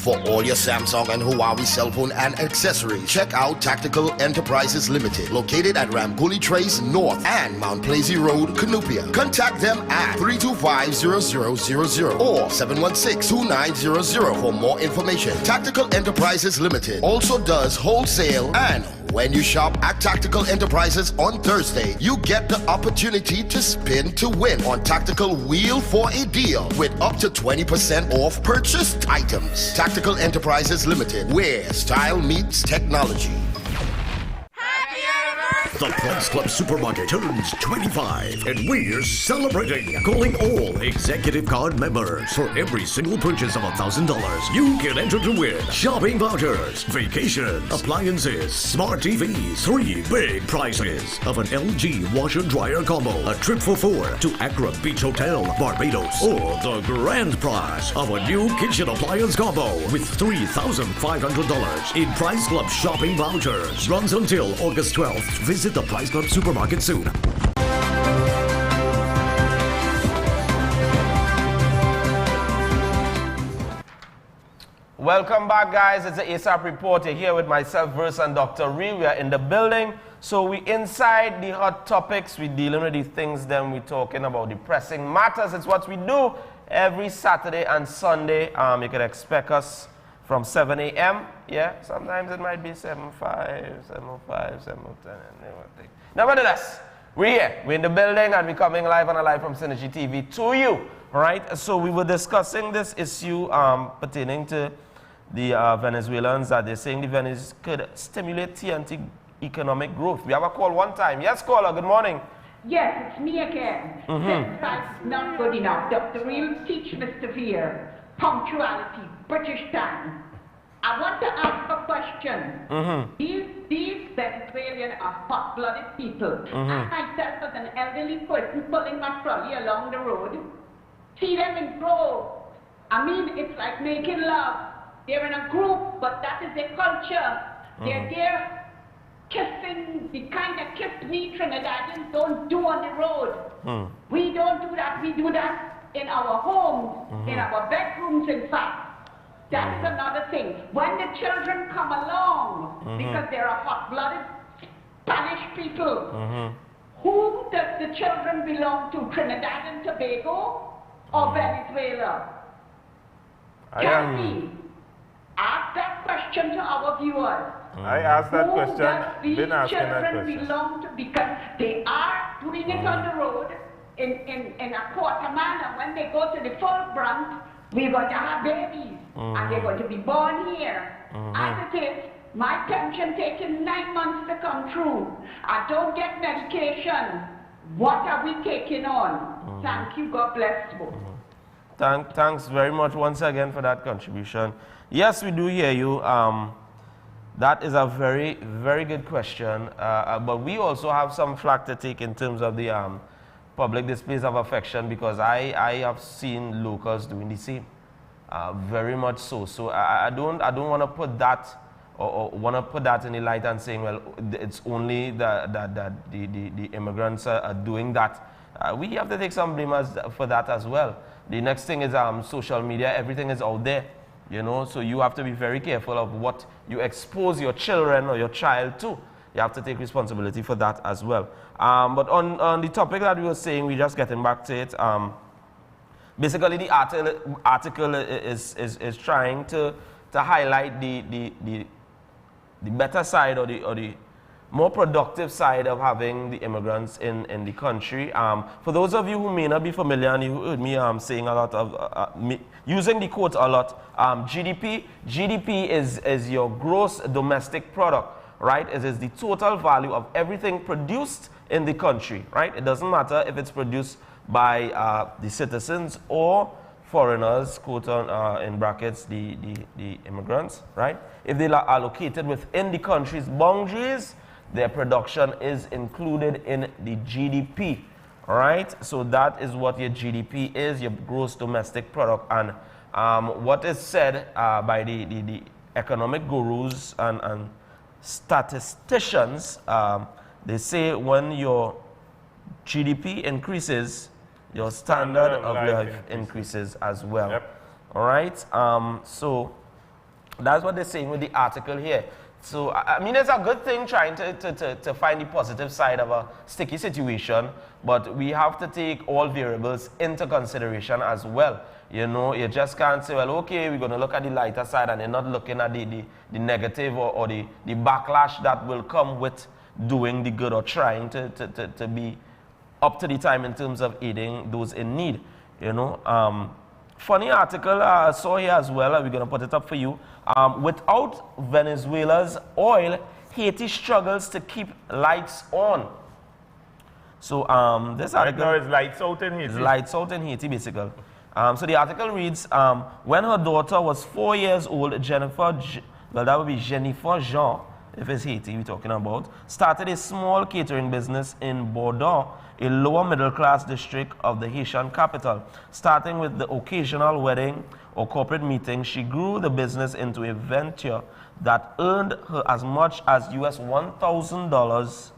For all your Samsung and Huawei cell phone and accessories, check out Tactical Enterprises Limited, located at Ramguli Trace North and Mount Plaisy Road, Canoopia. Contact them at 325-0000 or 716-2900 for more information. Tactical Enterprises Limited also does wholesale, and when you shop at Tactical Enterprises on Thursday, you get the opportunity to spin to win on Tactical Wheel for a Deal with up to 20% off purchased items. Tactical Enterprises Limited, where style meets technology. The Price Club Supermarket turns 25 and we're celebrating. Calling all executive card members. For every single purchase of $1,000, you can enter to win shopping vouchers, vacations, appliances, smart TVs, 3 big prizes of an LG washer dryer combo, a trip for 4 to Accra Beach Hotel, Barbados, or the grand prize of a new kitchen appliance combo with $3,500 in Price Club shopping vouchers. Runs until August 12th. Visit the Price Club Supermarket soon. Welcome back, guys. It's the A.S.A.P Report. You're here with myself, Verse, and Dr. Ree. We are in the building. So we inside the hot topics. We're dealing with the things, then we're talking about the pressing matters. It's what we do every Saturday and Sunday. You can expect us from 7 a.m. Yeah, sometimes it might be 7:05, 7:05, 7:10. Nevertheless, we're here. We're in the building and we're coming live and alive from Synergy TV to you. All right. So we were discussing this issue pertaining to the Venezuelans that they're saying the Venezuelans could stimulate TNT economic growth. We have a call one time. Yes, caller. Good morning. Yes, it's me again. That's not good enough. Dr. Real teach Mr. Veer punctuality, British time. I want to ask a question. These Venezuelans are hot-blooded people. I myself, as an elderly person pulling my trolley along the road, see them in groves. I mean, it's like making love. They're in a group, but that is their culture. They're there kissing, the kind of kiss we Trinidadians don't do on the road. We don't do that. We do that in our homes, in our bedrooms, in fact. That is another thing. When the children come along, because they are hot-blooded Spanish people, who does the children belong to, Trinidad and Tobago or Venezuela? Can we ask that question to our viewers? I asked that question. Does these Been asking that children question. belong to? Because they are doing it on the road in a quarter manner. When they go to the full brunt, we're going to have babies, and they're going to be born here. As it is, my pension taking 9 months to come through. I don't get medication. What are we taking on? Thank you. God bless you. Thanks very much once again for that contribution. Yes, we do hear you. That is a very, very good question. But we also have some flack to take in terms of the public displays of affection, because I have seen locals doing the same. Very much so. So I don't want to put that or want to put that in the light and saying, well, it's only the immigrants are doing that. We have to take some blame for that as well. The next thing is social media. Everything is out there, you know, so you have to be very careful of what you expose your children or your child to. You have to take responsibility for that as well. But on the topic that we were saying, we're just getting back to it. Basically, the article is trying to highlight the better side or the more productive side of having the immigrants in the country. For those of you who may not be familiar, and you heard me saying a lot of, using the quote a lot, GDP is your gross domestic product, right? It is the total value of everything produced in the country, right? It doesn't matter if it's produced by the citizens or foreigners, quote in brackets, the immigrants, right? If they are located within the country's boundaries, their production is included in the GDP, right? So that is what your GDP is, your gross domestic product. And what is said by the economic gurus and statisticians, they say when your GDP increases, your standard of life increases as well. Yep. All right? So that's what they're saying with the article here. So, I mean, it's a good thing trying to find the positive side of a sticky situation, but we have to take all variables into consideration as well. You know, you just can't say, well, okay, we're going to look at the lighter side, and you're not looking at the negative or the backlash that will come with doing the good or trying to be up to the time in terms of aiding those in need. You know, funny article I saw here as well. We're going to put it up for you. Without Venezuela's oil, Haiti struggles to keep lights on. So this article right now is lights out in Haiti. It's lights out in Haiti, basically. So the article reads, when her daughter was 4 years old, Jennifer Jean, if it's Haiti we're talking about, started a small catering business in Bordeaux, a lower middle class district of the Haitian capital. Starting with the occasional wedding or corporate meeting, she grew the business into a venture that earned her as much as US $1,000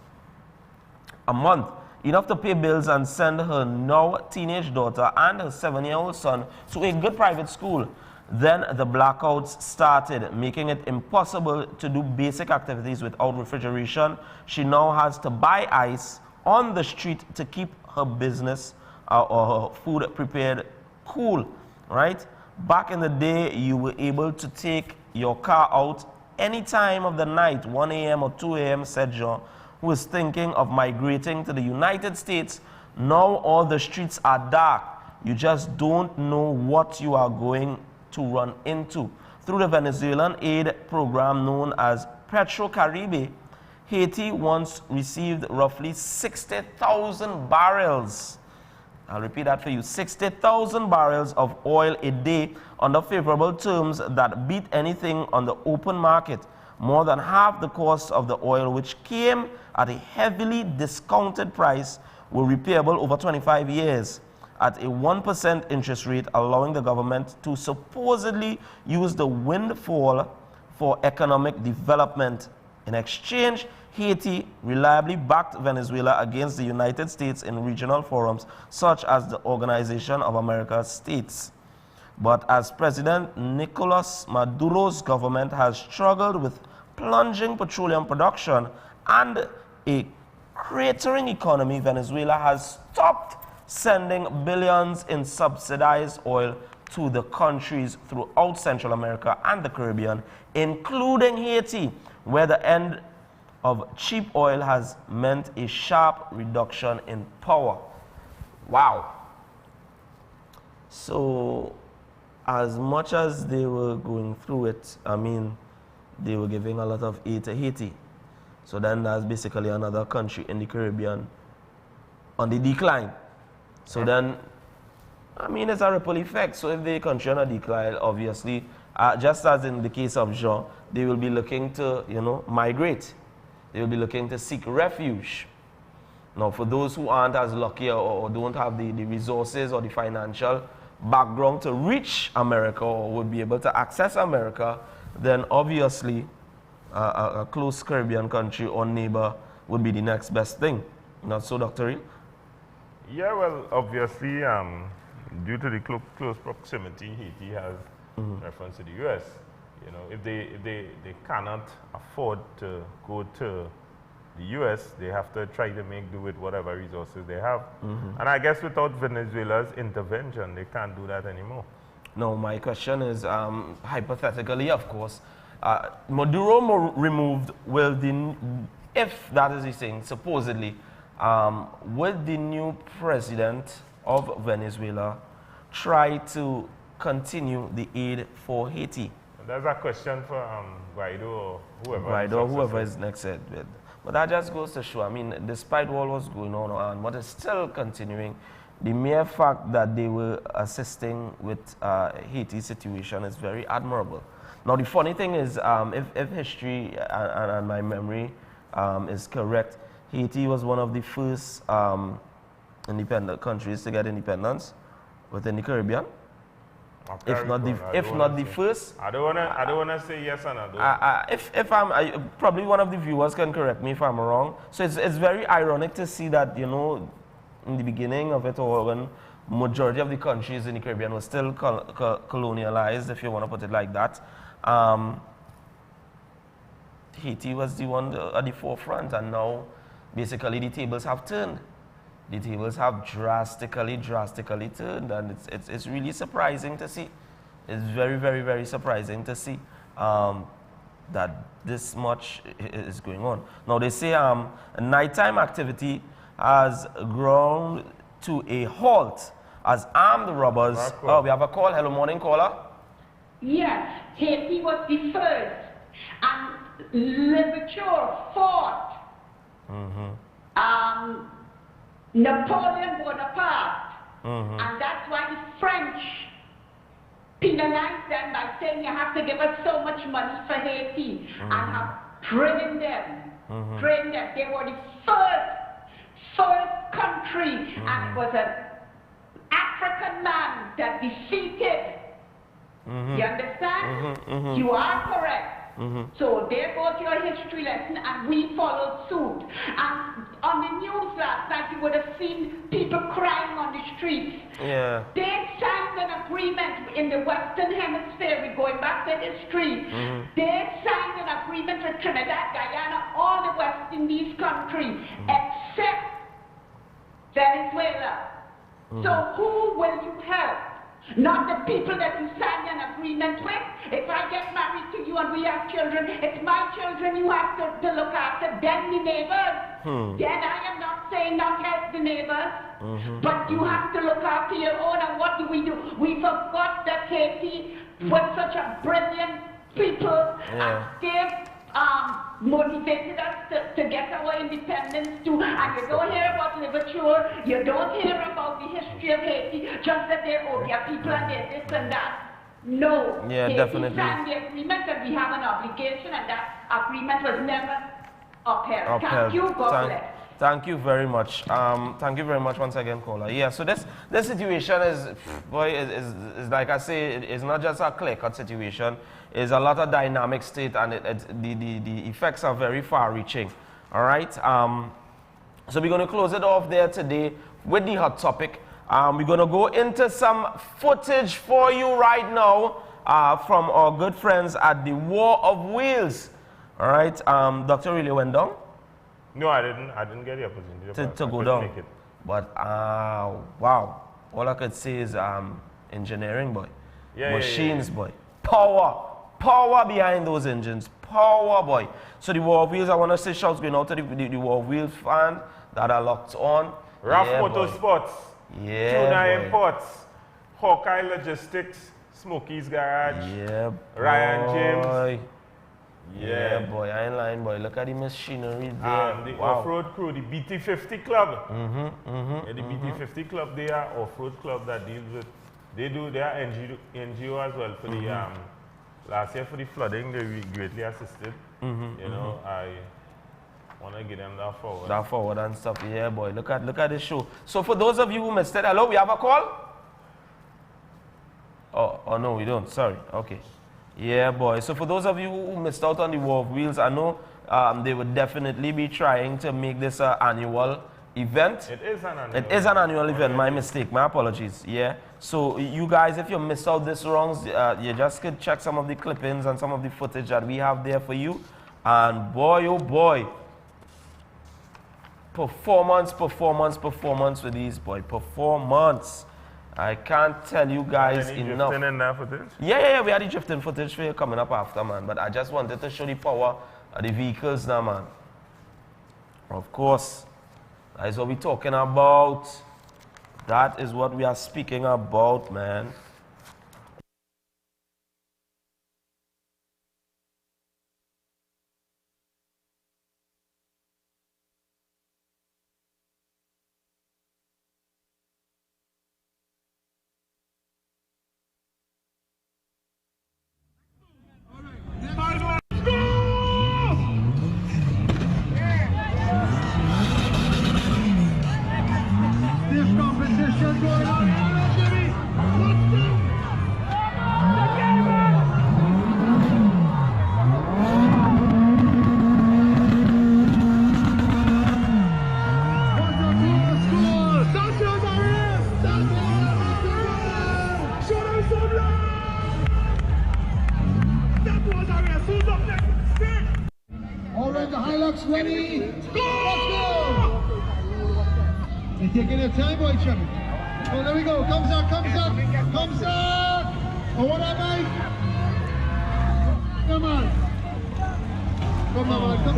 a month, enough to pay bills and send her now teenage daughter and her 7-year-old son to a good private school. Then the blackouts started, making it impossible to do basic activities without refrigeration. She now has to buy ice on the street to keep her business or her food prepared cool, right? Back in the day, you were able to take your car out any time of the night, 1 a.m. or 2 a.m., said Jean, who is thinking of migrating to the United States. Now all the streets are dark. You just don't know what you are going to run into. Through the Venezuelan aid program known as Petro-Caribe, Haiti once received roughly 60,000 barrels I'll repeat that for you. 60,000 barrels of oil a day under favorable terms that beat anything on the open market. More than half the cost of the oil, which came at a heavily discounted price, will be repayable over 25 years at a 1% interest rate, allowing the government to supposedly use the windfall for economic development. In exchange, Haiti reliably backed Venezuela against the United States in regional forums such as the Organization of American States. But as President Nicolas Maduro's government has struggled with plunging petroleum production and a cratering economy, Venezuela has stopped sending billions in subsidized oil to the countries throughout Central America and the Caribbean, including Haiti, where the end of cheap oil has meant a sharp reduction in power. Wow. So, as much as they were going through it, I mean, they were giving a lot of aid to Haiti. So then that's basically another country in the Caribbean on the decline. So then, I mean, it's a ripple effect. So if the country on a decline, obviously, just as in the case of Jean, they will be looking to, migrate. They will be looking to seek refuge. Now, for those who aren't as lucky or don't have the resources or the financial background to reach America or would be able to access America, then obviously a close Caribbean country or neighbor would be the next best thing. Not so, Dr. Reed? Yeah, well, obviously, due to the close proximity, Haiti has reference to the U.S. If they cannot afford to go to the U.S., they have to try to make do with whatever resources they have. And I guess without Venezuela's intervention, they can't do that anymore. No, my question is, hypothetically, of course, Maduro removed, if that is the thing, supposedly, will the new president of Venezuela try to continue the aid for Haiti? That's a question for Guaido or whoever. Guaido, whoever is next with. But that just goes to show, I mean, despite what was going on and what is still continuing, the mere fact that they were assisting with Haiti's situation is very admirable. Now, the funny thing is, if history and my memory is correct, Haiti was one of the first independent countries to get independence within the Caribbean. If not the first. I don't wanna say yes or no. If I'm probably one of the viewers can correct me if I'm wrong. So it's very ironic to see that in the beginning of it all, when majority of the countries in the Caribbean were still colonialized, if you want to put it like that, Haiti was the one at the forefront, and now basically the tables have turned. The tables have drastically turned, and it's really surprising to see. It's very, very, very surprising to see that this much is going on. Now they say nighttime activity has grown to a halt as armed robbers. Oh, we have a call. Hello, morning caller. Yes, Haiti was the first, and Louverture fought. Napoleon Bonaparte, and that's why the French penalized them by saying you have to give us so much money for Haiti, and have trained them. They were the first country, and it was an African man that defeated. You understand? You are correct. So there goes your history lesson, and we followed suit. And on the news last night, you would have seen people crying on the streets. Yeah. They signed an agreement in the Western Hemisphere. We're going back to history. They signed an agreement with Trinidad, Guyana, all the West Indies countries, except Venezuela. So who will you help? Not the people that you signed an agreement with. If I get married to you and we have children, it's my children you have to look after, then the neighbors. Then I am not saying not help the neighbors, but you have to look after your own. And what do? We forgot that Haiti was such a brilliant people, and gave motivated us to get our independence too. And you don't hear about literature, you don't hear about the history of Haiti, just that they're their people and they're this and that. No. Yeah, Haiti definitely. signed the agreement and we have an obligation, and that agreement was never upheld. Thank you, God bless. Thank you very much. Thank you very much once again, caller. Yeah, so this situation is, boy, is like I say, it's not just a clear-cut situation. It's a lot of dynamic state, and the effects are very far-reaching. All right. So we're going to close it off there today with the hot topic. We're going to go into some footage for you right now from our good friends at the War of Wheels. All right. Dr. Really went down? No, I didn't get the opportunity to go down. But wow, all I could say is engineering, boy. Machines, boy. Power behind those engines. Power, boy. So the War of Wheels, I want to say shouts going out to the War of Wheels fans that are locked on. RAF Motorsports. Tuna Imports. Hawkeye Logistics. Smokey's Garage. Ryan James. Yeah, boy, I ain't lying, boy. Look at the machinery there. The off-road crew, the BT50 Club. The BT50 Club, they are off-road club that deals with, they are NGO as well for the, last year for the flooding, they greatly assisted. You know, I want to give them that forward. That forward and stuff, yeah, boy. Look at this show. So for those of you who missed it, hello, we have a call? Oh no, we don't, sorry, okay. Yeah, boy. So for those of you who missed out on the War of Wheels, I know they would definitely be trying to make this an annual event. It is an annual event. It is an annual event. My mistake. My apologies. Yeah. So you guys, if you missed out this wrongs, you just could check some of the clippings and some of the footage that we have there for you. And boy, oh boy, performance with these, boy. Performance. I can't tell you guys enough. Drifting in that footage? Yeah, we had the drifting footage for you coming up after, man. But I just wanted to show the power of the vehicles now, man. Of course, that is what we're talking about. That is what we are speaking about, man. Taking your time, boy, Chubby. Oh, there we go. Comes up. Oh, what am I? Come on. Oh, God,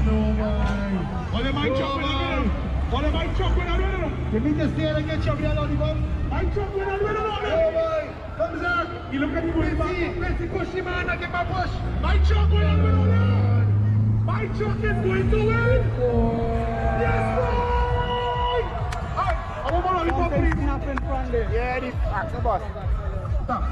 no, man. What am I chopping? What am I chopping? You mean to stay and get Chubby along the bum? I'm chopping on the Oh, boy. Comes up. You look at the Messi push him, man. I get my push. My truck going on. My truck is going to win. Yes, boy. Something happened from there. Yeah, the boss. Stop.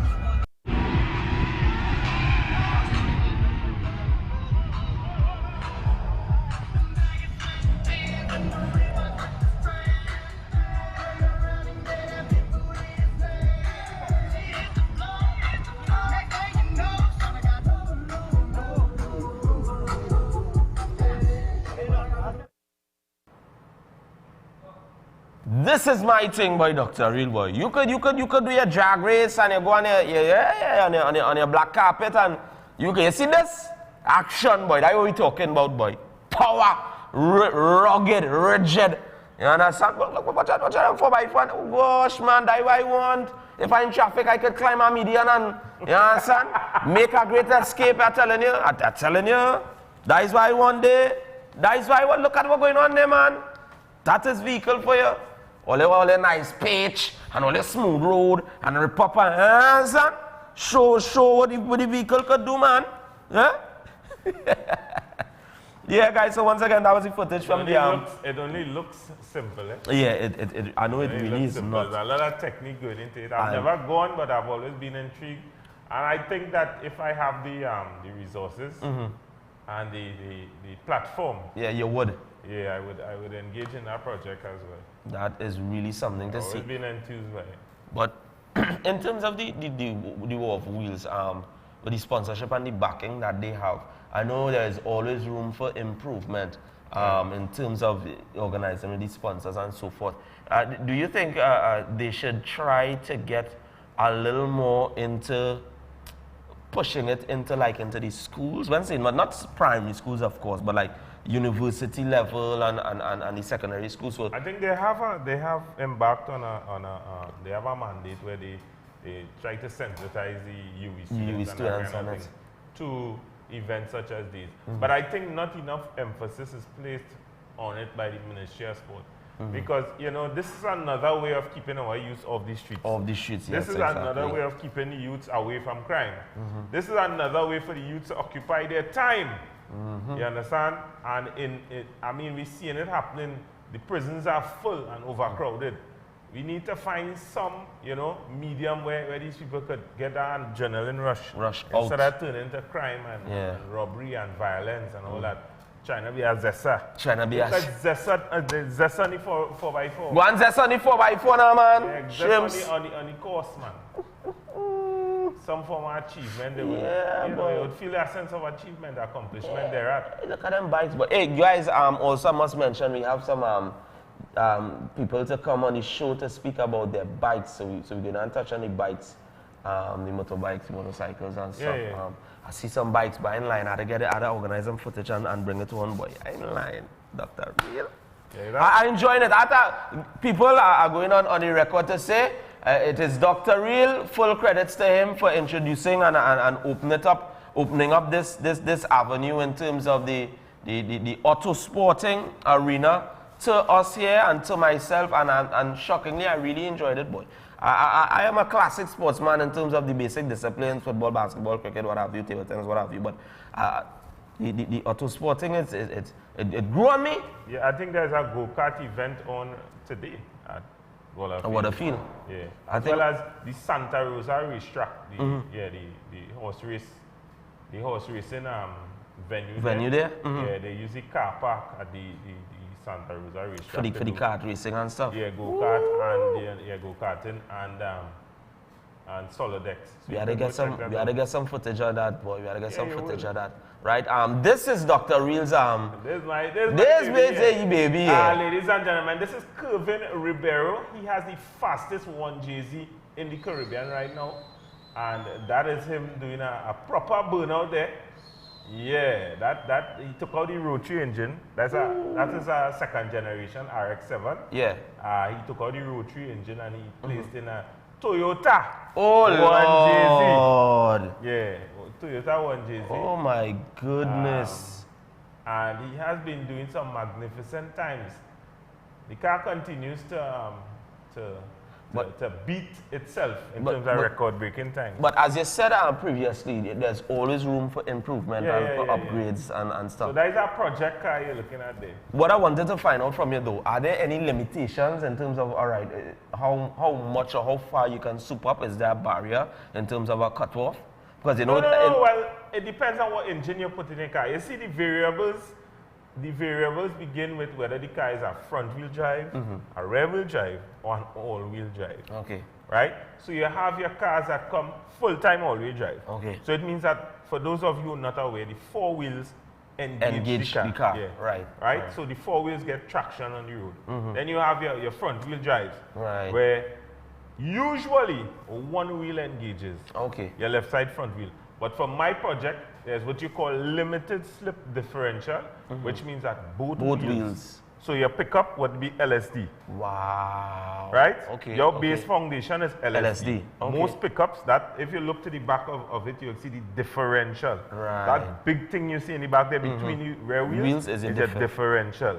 This is my thing, boy, Doctor, real boy. You could do your drag race and you go on your black carpet and you see this action, boy. That's what we're talking about, boy. Power, rugged, rigid. You understand? Look, watch out 4x4. Oh gosh, man, that's what I want. If I'm in traffic, I could climb a median and you understand? Make a great escape. I'm telling you. That is what I want there. That is what I want. Look at what's going on there, man. That is vehicle for you. All the nice pitch and all the smooth road and the proper hands and show what the vehicle could do, man. Yeah? Yeah, guys, so once again, that was the footage from the... It only looks simple, eh? Yeah, I know it really is simple. not. There's a lot of technique going into it. I've never gone, but I've always been intrigued. And I think that if I have the resources and the platform... Yeah, you would. Yeah, I would engage in that project as well. That is really something to see. I've been enthused by it. But in terms of the War of Wheels, with the sponsorship and the backing that they have, I know there's always room for improvement in terms of organizing with the sponsors and so forth. Do you think they should try to get a little more into pushing it into the schools? When saying not primary schools, of course, but like university level and the secondary schools. So I think they have embarked on they have a mandate where they try to sensitize the UV students and that to events such as these. But I think not enough emphasis is placed on it by the Ministry of Sport. Because, you know, this is another way of keeping our youth off the streets. Off the streets, yes, This is another way of keeping the youths away from crime. This is another way for the youths to occupy their time. You understand? And I mean, we're seeing it happening. The prisons are full and overcrowded. We need to find some, you know, medium where these people could get an adrenaline rush instead of turning into crime and robbery and violence and all that. Trying to be a Zessa. Trying to be a Zessa on the 4x4. Go on Zessa on the 4x4 now, man. Yeah, Zessa on the course, man. Some form of achievement. They would, you know, you would feel a sense of achievement, accomplishment there. Look at them bikes. But hey, guys, also must mention we have some people to come on the show to speak about their bikes. So we're going to touch on the bikes, the motorbikes, motorcycles and stuff. Yeah. I see some bikes, but in line, I had to get it, I had to organize some footage and bring it to one boy. In line, Dr. Real. I enjoyed it. I thought people are going on the record to say it is Dr. Real. Full credits to him for introducing and opening up this avenue in terms of the auto sporting arena to us here and to myself. And shockingly, I really enjoyed it, boy. I am a classic sportsman in terms of the basic disciplines, football, basketball, cricket, what have you, table tennis, what have you. But the auto sporting, it grew on me. Yeah, I think there's a go-kart event on today at Waterfield. Yeah, as well as the Santa Rosa racetrack. The horse racing venue there. Yeah, they use the car park at the Santa Rosa racetrack For the kart racing and stuff. Yeah, go-kart and go-karting and solo decks. So we had to get some footage of that, boy. We had to get some footage of that. Right? This is Dr. Real's This baby. Yeah. Ladies and gentlemen, this is Kervin Ribeiro. He has the fastest 1JZ in the Caribbean right now. And that is him doing a proper burnout there. Yeah, that he took out the rotary engine. That is a second generation RX-7. Yeah. He took out the rotary engine and he placed in a Toyota. Oh 1JZ. Lord. Yeah, Toyota 1JZ. Oh my goodness. And he has been doing some magnificent times. The car continues to beat itself in terms of record-breaking time. But as you said previously, there's always room for improvement and for upgrades and stuff. So that is a project car you're looking at there. What I wanted to find out from you though, are there any limitations in terms of, all right, how much or how far you can soup up? Is there a barrier in terms of a cutoff? Because you know... No, well, it depends on what engine you put in the car. You see the variables begin with whether the car is a front-wheel drive, a rear-wheel drive, or an all-wheel drive. Okay. Right? So you have your cars that come full-time all-wheel drive. Okay. So it means that for those of you who are not aware, the four wheels engage the car. Yeah. Right? So the four wheels get traction on the road. Then you have your front-wheel drives. Right. Where usually one wheel engages. Okay. Your left side front wheel. But for my project, there's what you call limited slip differential, which means that both wheels. So your pickup would be LSD. Wow. Right? Okay. Your base foundation is LSD. Okay. Most pickups, that if you look to the back of it, you'll see the differential. Right. That big thing you see in the back there between the rear wheels is a differential.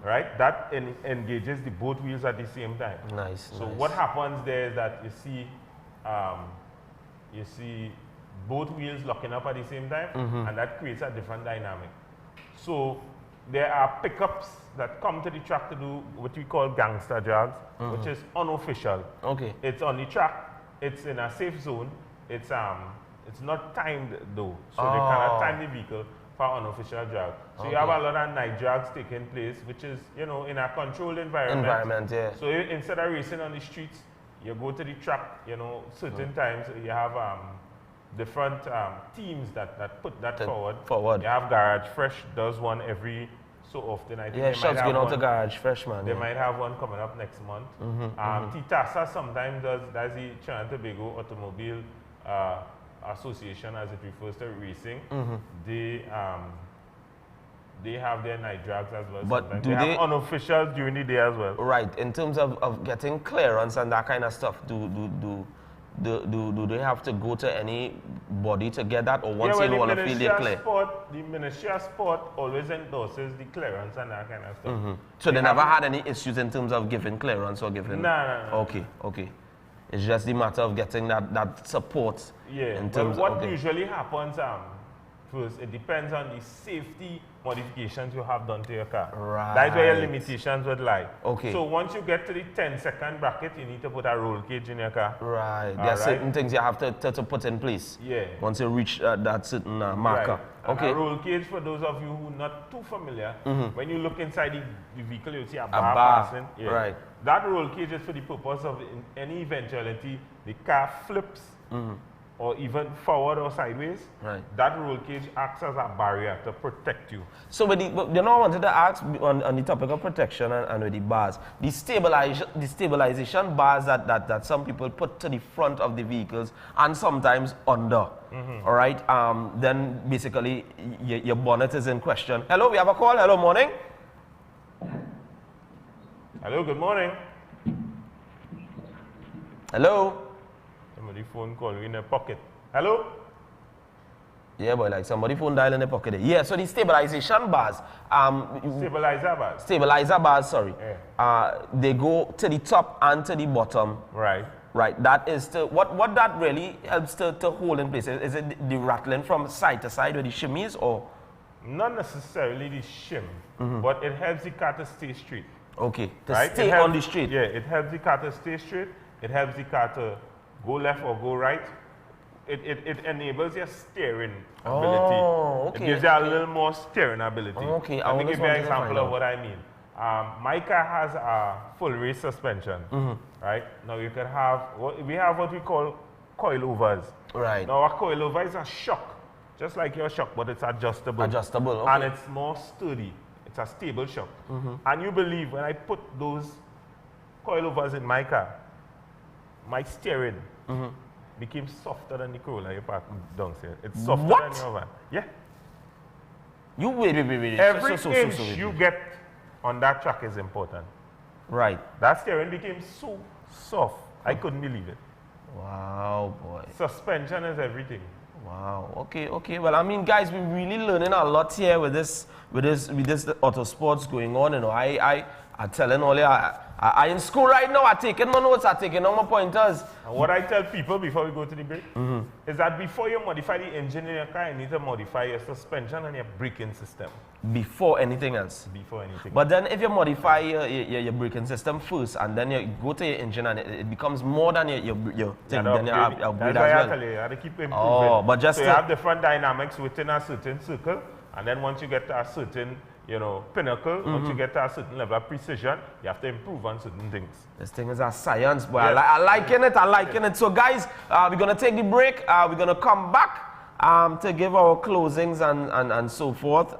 Right? That engages the both wheels at the same time. Nice. So what happens there is that you see both wheels locking up at the same time, and that creates a different dynamic. So there are pickups that come to the track to do what we call gangster drags, which is unofficial. Okay. It's on the track, it's in a safe zone, it's not timed though, so they cannot time the vehicle for unofficial drag. So you have a lot of night drags taking place, which is, you know, in a controlled environment. Yeah. So instead of racing on the streets, you go to the track, you know, certain times you have different teams that put that forward. You have Garage Fresh does one every so often. I think yeah, shots going out to Garage Fresh, man. They might have one coming up next month. TITASA sometimes does, that's the Trinidad and Tobago Automobile Association, as it refers to racing. They have their night drags as well. But sometimes. do they they have unofficial during the day as well? Right. In terms of getting clearance and that kind of stuff, do they have to go to any body to get that, or once you want to feel they're clear? The Ministry of Sport always endorses the clearance and that kind of stuff. So they never had any issues in terms of giving clearance or giving? No. Okay. It's just the matter of getting that support. Yeah, in but terms what usually happens, first, it depends on the safety modifications you have done to your car. Right. That's where your limitations would lie. Okay. So once you get to the 10-second bracket, you need to put a roll cage in your car. Right. There are certain things you have to put in place. Yeah. Once you reach that certain marker. Right. Okay. A roll cage, for those of you who are not too familiar, when you look inside the vehicle, you see a bar passing. Yeah. Right. That roll cage is for the purpose of, in any eventuality, the car flips or even forward or sideways. Right. That roll cage acts as a barrier to protect you. So, but I wanted to ask on the topic of protection and with the bars, the stabilization bars that some people put to the front of the vehicles and sometimes under. All right. Then basically your bonnet is in question. Hello, we have a call. Hello, morning. Hello, good morning. Hello. Somebody phone call you in a pocket. Hello? Yeah, boy, like somebody phone dial in the pocket. Yeah, so the stabilization bars. Stabilizer bars, sorry. Yeah. They go to the top and to the bottom. Right. Right. That is what that really helps to hold in place. Is it the rattling from side to side with the shimmies, or? Not necessarily the shim, but it helps the car to stay straight. Okay. To stay on the street. Yeah, it helps the car to stay straight. It helps the car to go left or go right. It enables your steering ability. Okay. It gives you a little more steering ability. Okay. Let me give you an example of what I mean. My car has a full race suspension. Right? Now you can have, we have what we call coilovers. Right. Now a coilover is a shock, just like your shock, but it's adjustable. Adjustable, okay. And it's more sturdy. It's a stable shock. And you believe when I put those coilovers in my car, my steering became softer than the Corolla you parked downstairs. It's softer than your van. Yeah. You wait. Every inch you get on that track is important. Right. That steering became so soft. I couldn't believe it. Wow, boy. Suspension is everything. Wow. Okay. Well, I mean, guys, we're really learning a lot here with this auto sports going on. You know, I'm telling all you, I in school right now. I'm taking my notes. I'm taking all my pointers. And what I tell people before we go to the break is that before you modify the engine in your car, you need to modify your suspension and your braking system. Before anything else. Before anything. But then if you modify your braking system first and then you go to your engine and it becomes more than your thing, then you upgrade That's why as I tell you have to keep improving. Oh, but just so you have different dynamics within a certain circle, and then once you get to a certain pinnacle, once you get to a certain level of precision, you have to improve on certain things. This thing is a science, boy. Yes. I liking it. So guys, we're going to take the break. We're going to come back to give our closings and so forth.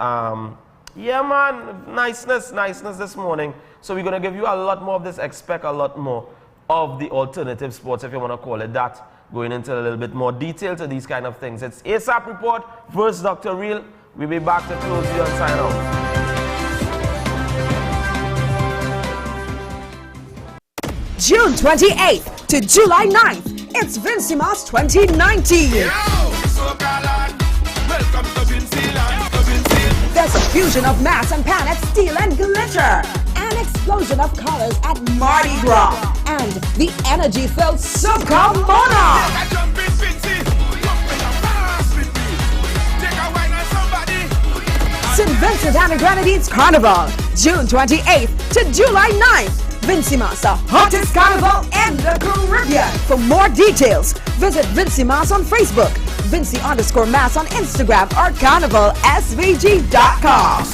Yeah, man, niceness this morning. So we're going to give you a lot more of this. Expect a lot more of the alternative sports, if you want to call it that. Going into a little bit more detail to these kind of things. It's A.S.A.P Report versus Dr. Real. We'll be back to close you and sign out. June 28th to July 9th, it's Vincimas 2019. There's a fusion of mass and planet, steel and glitter. An explosion of colors at Mardi Gras. And the energy-filled Soca Mona. Vincent and the Grenadines Carnival, June 28th to July 9th. Vincimasa, hottest carnival in the Caribbean. For more details, visit Vincimas on Facebook, Vinci_Mass on Instagram, or carnivalsvg.com.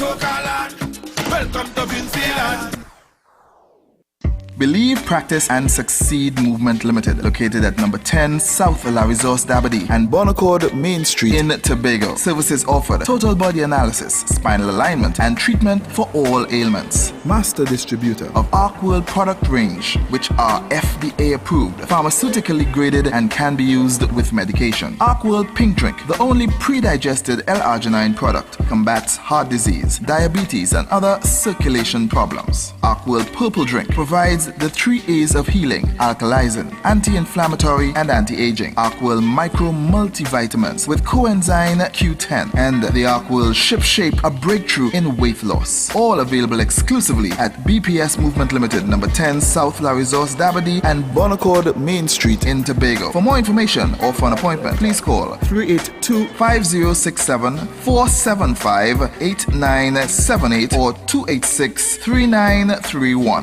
Welcome to Vinceland. Believe, Practice and Succeed Movement Limited, located at number 10 South La Resource Dabadie and Bonaccord Main Street in Tobago. Services offered: total body analysis, spinal alignment, and treatment for all ailments. Master distributor of ARCWorld product range, which are FDA approved, pharmaceutically graded, and can be used with medication. ARCWorld Pink Drink, the only pre-digested L-arginine product, combats heart disease, diabetes, and other circulation problems. ARCWorld Purple Drink provides the 3 A's of healing: alkalizing, anti-inflammatory, and anti-aging. ARCWorld Micro Multivitamins with coenzyme Q10 and the ARCWorld Ship Shape, a breakthrough in weight loss. All available exclusively at BPS Movement Limited, number 10 South La Resource Dabadie and Bonaccord Main Street in Tobago. For more information or for an appointment, please call 382-5067-475-8978 or 286-3931.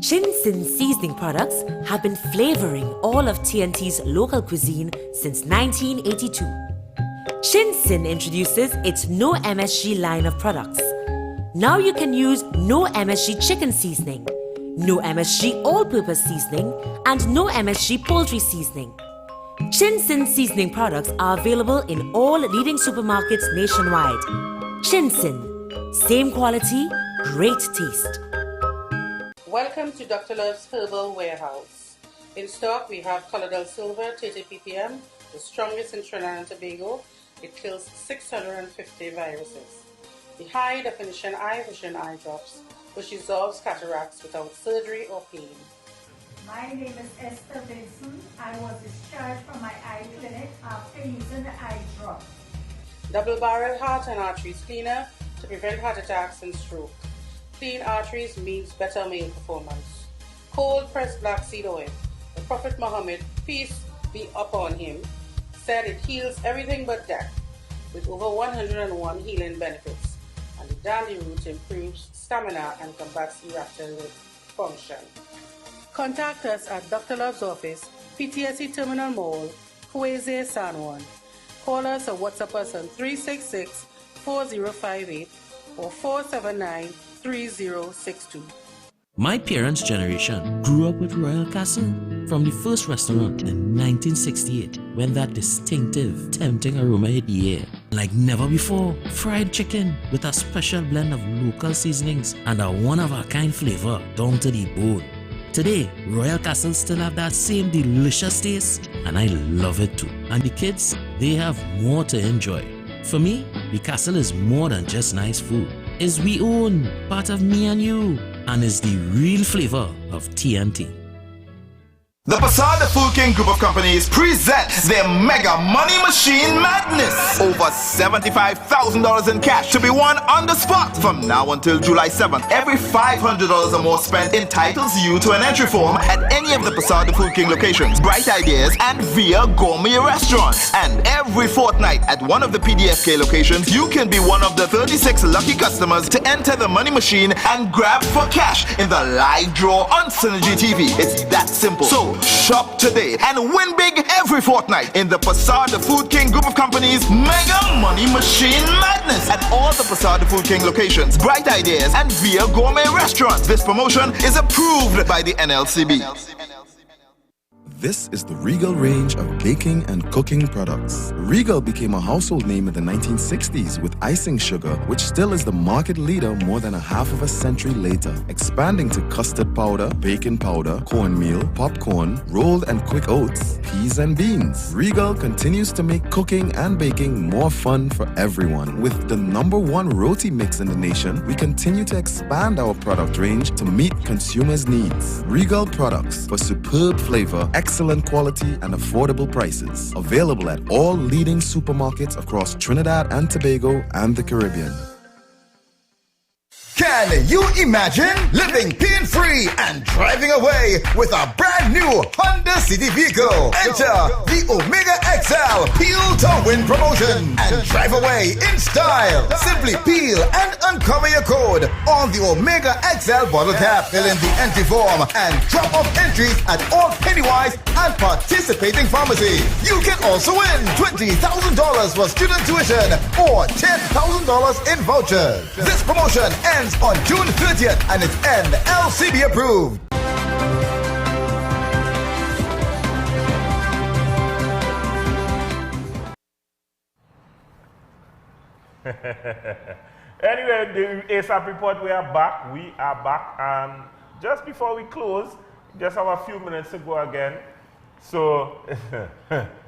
Chin Sin seasoning products have been flavoring all of TNT's local cuisine since 1982. Chin Sin introduces its No MSG line of products. Now you can use No MSG chicken seasoning, No MSG all-purpose seasoning, and No MSG poultry seasoning. Chin Sin seasoning products are available in all leading supermarkets nationwide. Chin Sin, same quality, great taste. Welcome to Dr. Love's Herbal Warehouse. In stock, we have Colloidal Silver 30 ppm, the strongest in Trinidad and Tobago. It kills 650 viruses. The high definition eye vision eye drops, which dissolves cataracts without surgery or pain. My name is A.S.A.P. I was discharged from my eye clinic after using the eye drop. Double barrel heart and arteries cleaner to prevent heart attacks and stroke. Clean arteries means better male performance. Cold pressed black seed oil. The Prophet Muhammad, peace be upon him, said it heals everything but death, with over 101 healing benefits. And the dandy root improves stamina and combats erectile function. Contact us at Dr. Love's office, PTSD Terminal Mall, Kuweze, San Juan. Call us or WhatsApp us on 366-4058 or 479-3062. My parents' generation grew up with Royal Castle. From the first restaurant in 1968, when that distinctive, tempting aroma hit the air. Like never before, fried chicken with a special blend of local seasonings and a one-of-a-kind flavor down to the bone. Today, Royal Castle still have that same delicious taste, and I love it too. And the kids, they have more to enjoy. For me, the Castle is more than just nice food. It's we own, part of me and you, and is the real flavor of TNT. The A.S.A.P Food King Group of Companies presents their Mega Money Machine Madness. Over $75,000 in cash to be won on the spot from now until July 7th. Every $500 or more spent entitles you to an entry form at any of the A.S.A.P Food King locations, Bright Ideas, and via Gourmet Restaurants. And every fortnight at one of the PDFK locations, you can be one of the 36 lucky customers to enter the money machine and grab for cash in the live draw on Synergy TV. It's that simple. So shop today and win big every fortnight in the A.S.A.P Food King Group of Companies Mega Money Machine Madness at all the A.S.A.P Food King locations, Bright Ideas, and via Gourmet Restaurants. This promotion is approved by the NLCB. This is the Regal range of baking and cooking products. Regal became a household name in the 1960s with icing sugar, which still is the market leader more than a half of a century later, expanding to custard powder, baking powder, cornmeal, popcorn, rolled and quick oats, peas and beans. Regal continues to make cooking and baking more fun for everyone. With the #1 roti mix in the nation, we continue to expand our product range to meet consumers' needs. Regal products for superb flavor, excellent quality and affordable prices. Available at all leading supermarkets across Trinidad and Tobago and the Caribbean. Can you imagine living pain-free and driving away with a brand new Honda City vehicle? Enter the Omega XL Peel to Win promotion and drive away in style. Simply peel and uncover your code on the Omega XL bottle cap. Fill in the entry form and drop off entries at all Pennywise and participating pharmacies. You can also win $20,000 for student tuition or $10,000 in vouchers. This promotion ends on June 30th and it's NLCB approved. Anyway, the A.S.A.P Report, we are back. Just before we close, just have a few minutes to go again. So,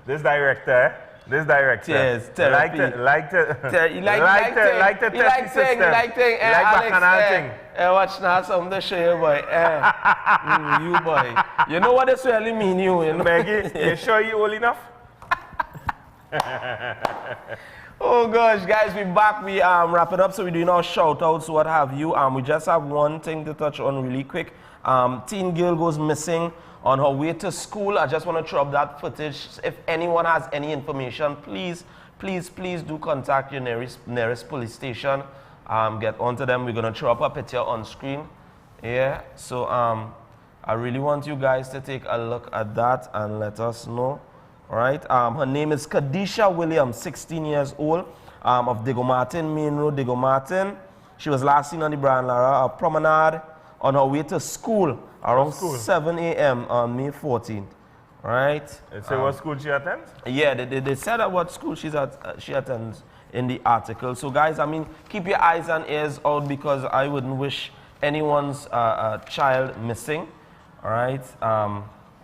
this director, yes, like to test the system. Alex, watch now some of the show, boy. You boy. You know what this really mean, you know? Maggie, you sure you old enough? Oh gosh, guys, we're back. We wrap it up, so we're doing our shout outs, what have you. We just have one thing to touch on really quick. Teen girl goes missing on her way to school. I just want to throw up that footage. If anyone has any information, please do contact your nearest police station. Get onto them. We're gonna throw up a picture on screen. Yeah. So I really want you guys to take a look at that and let us know. All right. Her name is Kadisha Williams, 16 years old, of Diego Martin, Main Road, Diego Martin. She was last seen on the Brian Lara promenade on her way to school around 7 a.m. on May 14th. All right. So what school she attends? Yeah, they said at what school she attends in the article. So guys, I mean, keep your eyes and ears out because I wouldn't wish anyone's child missing. All right.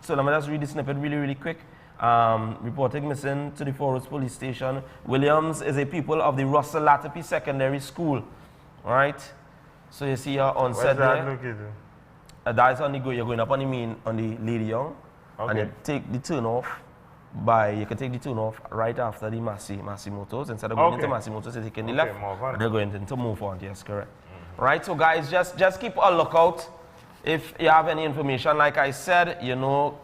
So let me just read the snippet really quick. Reporting missing to the Forest Police Station. Williams is a pupil of the Russell Latipi Secondary School. All right. So you see her on set there. Where's that located? That's on the go. You're going up on the Lady Young, and you take the turn off. You can take the turn off right after the Massimotos. Instead of going into Massimotos, you're taking the left. And they're going into move on. Yes, correct. Right. So guys, just keep a lookout. If you have any information, like I said, you know,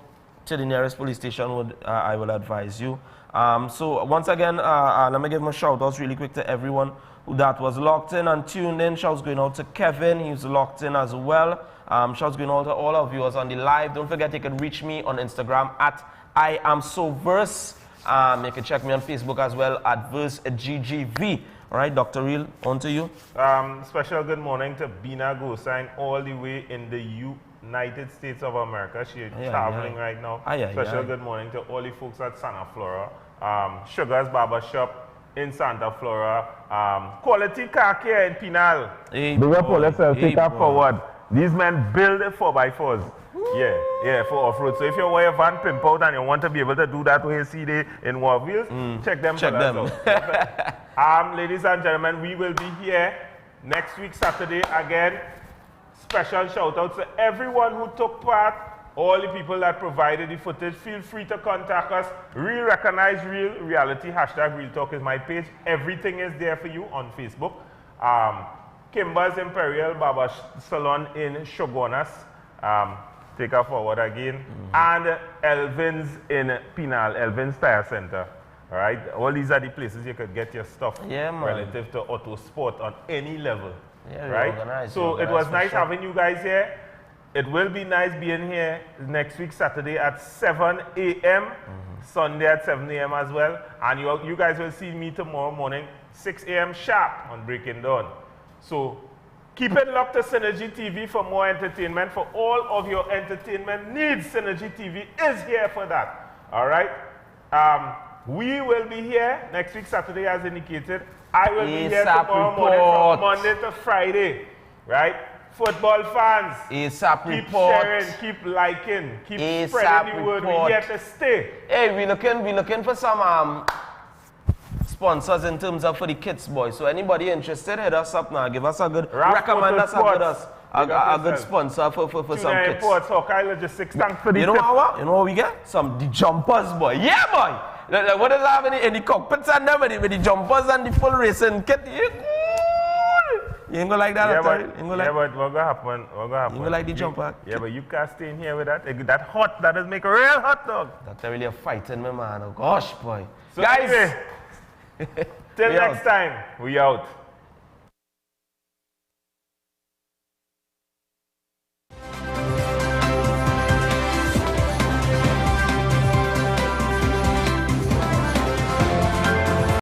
to the nearest police station, I will advise you. So once again, let me give my shout outs really quick to everyone that was locked in and tuned in. Shouts going out to Kevin, he's locked in as well. Shouts going out to all our viewers on the live. Don't forget you can reach me on Instagram at @IamSoVerse. You can check me on Facebook as well at VerseGGV. All right, Dr. Real, on to you. Special good morning to Bina Gosain all the way in the United States of America. She is traveling right now. Special good morning to all the folks at Santa Flora. Sugar's Barber Shop in Santa Flora. Quality car care in Pinal. Big up all yourself, take that forward. These men build 4x4s. Yeah, for off-road. So if you wear a van pimp out and you want to be able to do that with CD in War Wheels, check them out. Ladies and gentlemen, we will be here next week, Saturday again. Special shout out to everyone who took part, all the people that provided the footage. Feel free to contact us. Real Recognize Real Reality, #Real Talk is my page. Everything is there for you on Facebook. Kimber's Imperial Barber Salon in Shogunas. Take her forward again. And Elvin's in Pinal, Elvin's Tire Center. All right, all these are the places you could get your stuff relative to auto sport on any level. Yeah, right? So it was nice having you guys here. It will be nice being here next week, Saturday at 7 a.m., Sunday at 7 a.m. as well. And you guys will see me tomorrow morning, 6 a.m. sharp on Breaking Dawn. So keep it locked to Synergy TV for more entertainment. For all of your entertainment needs, Synergy TV is here for that. All right? We will be here next week, Saturday, as indicated. I will be here tomorrow morning from Monday to Friday, right? Football fans, A.S.A.P keep Report. sharing, keep liking, keep spreading the word. We're here to stay. Hey, we looking for some sponsors in terms of for the kids, boys. So anybody interested, hit us up now. Give us a good, recommend us a good sponsor for some kids. Imports, Hawkeye Logistics, thanks for the You know what we get? Some the jumpers, boy. Yeah, boy. What does have in the cockpits and them with the jumpers and the full racing kit? You ain't gonna like that, yeah, but, but what gonna happen? You gonna like the jumper? Yeah, but you can't stay in here with that. That hot, that does make a real hot dog. That's really a fighting, my man. Oh, gosh, boy. So Guys! anyway, till next time, we out.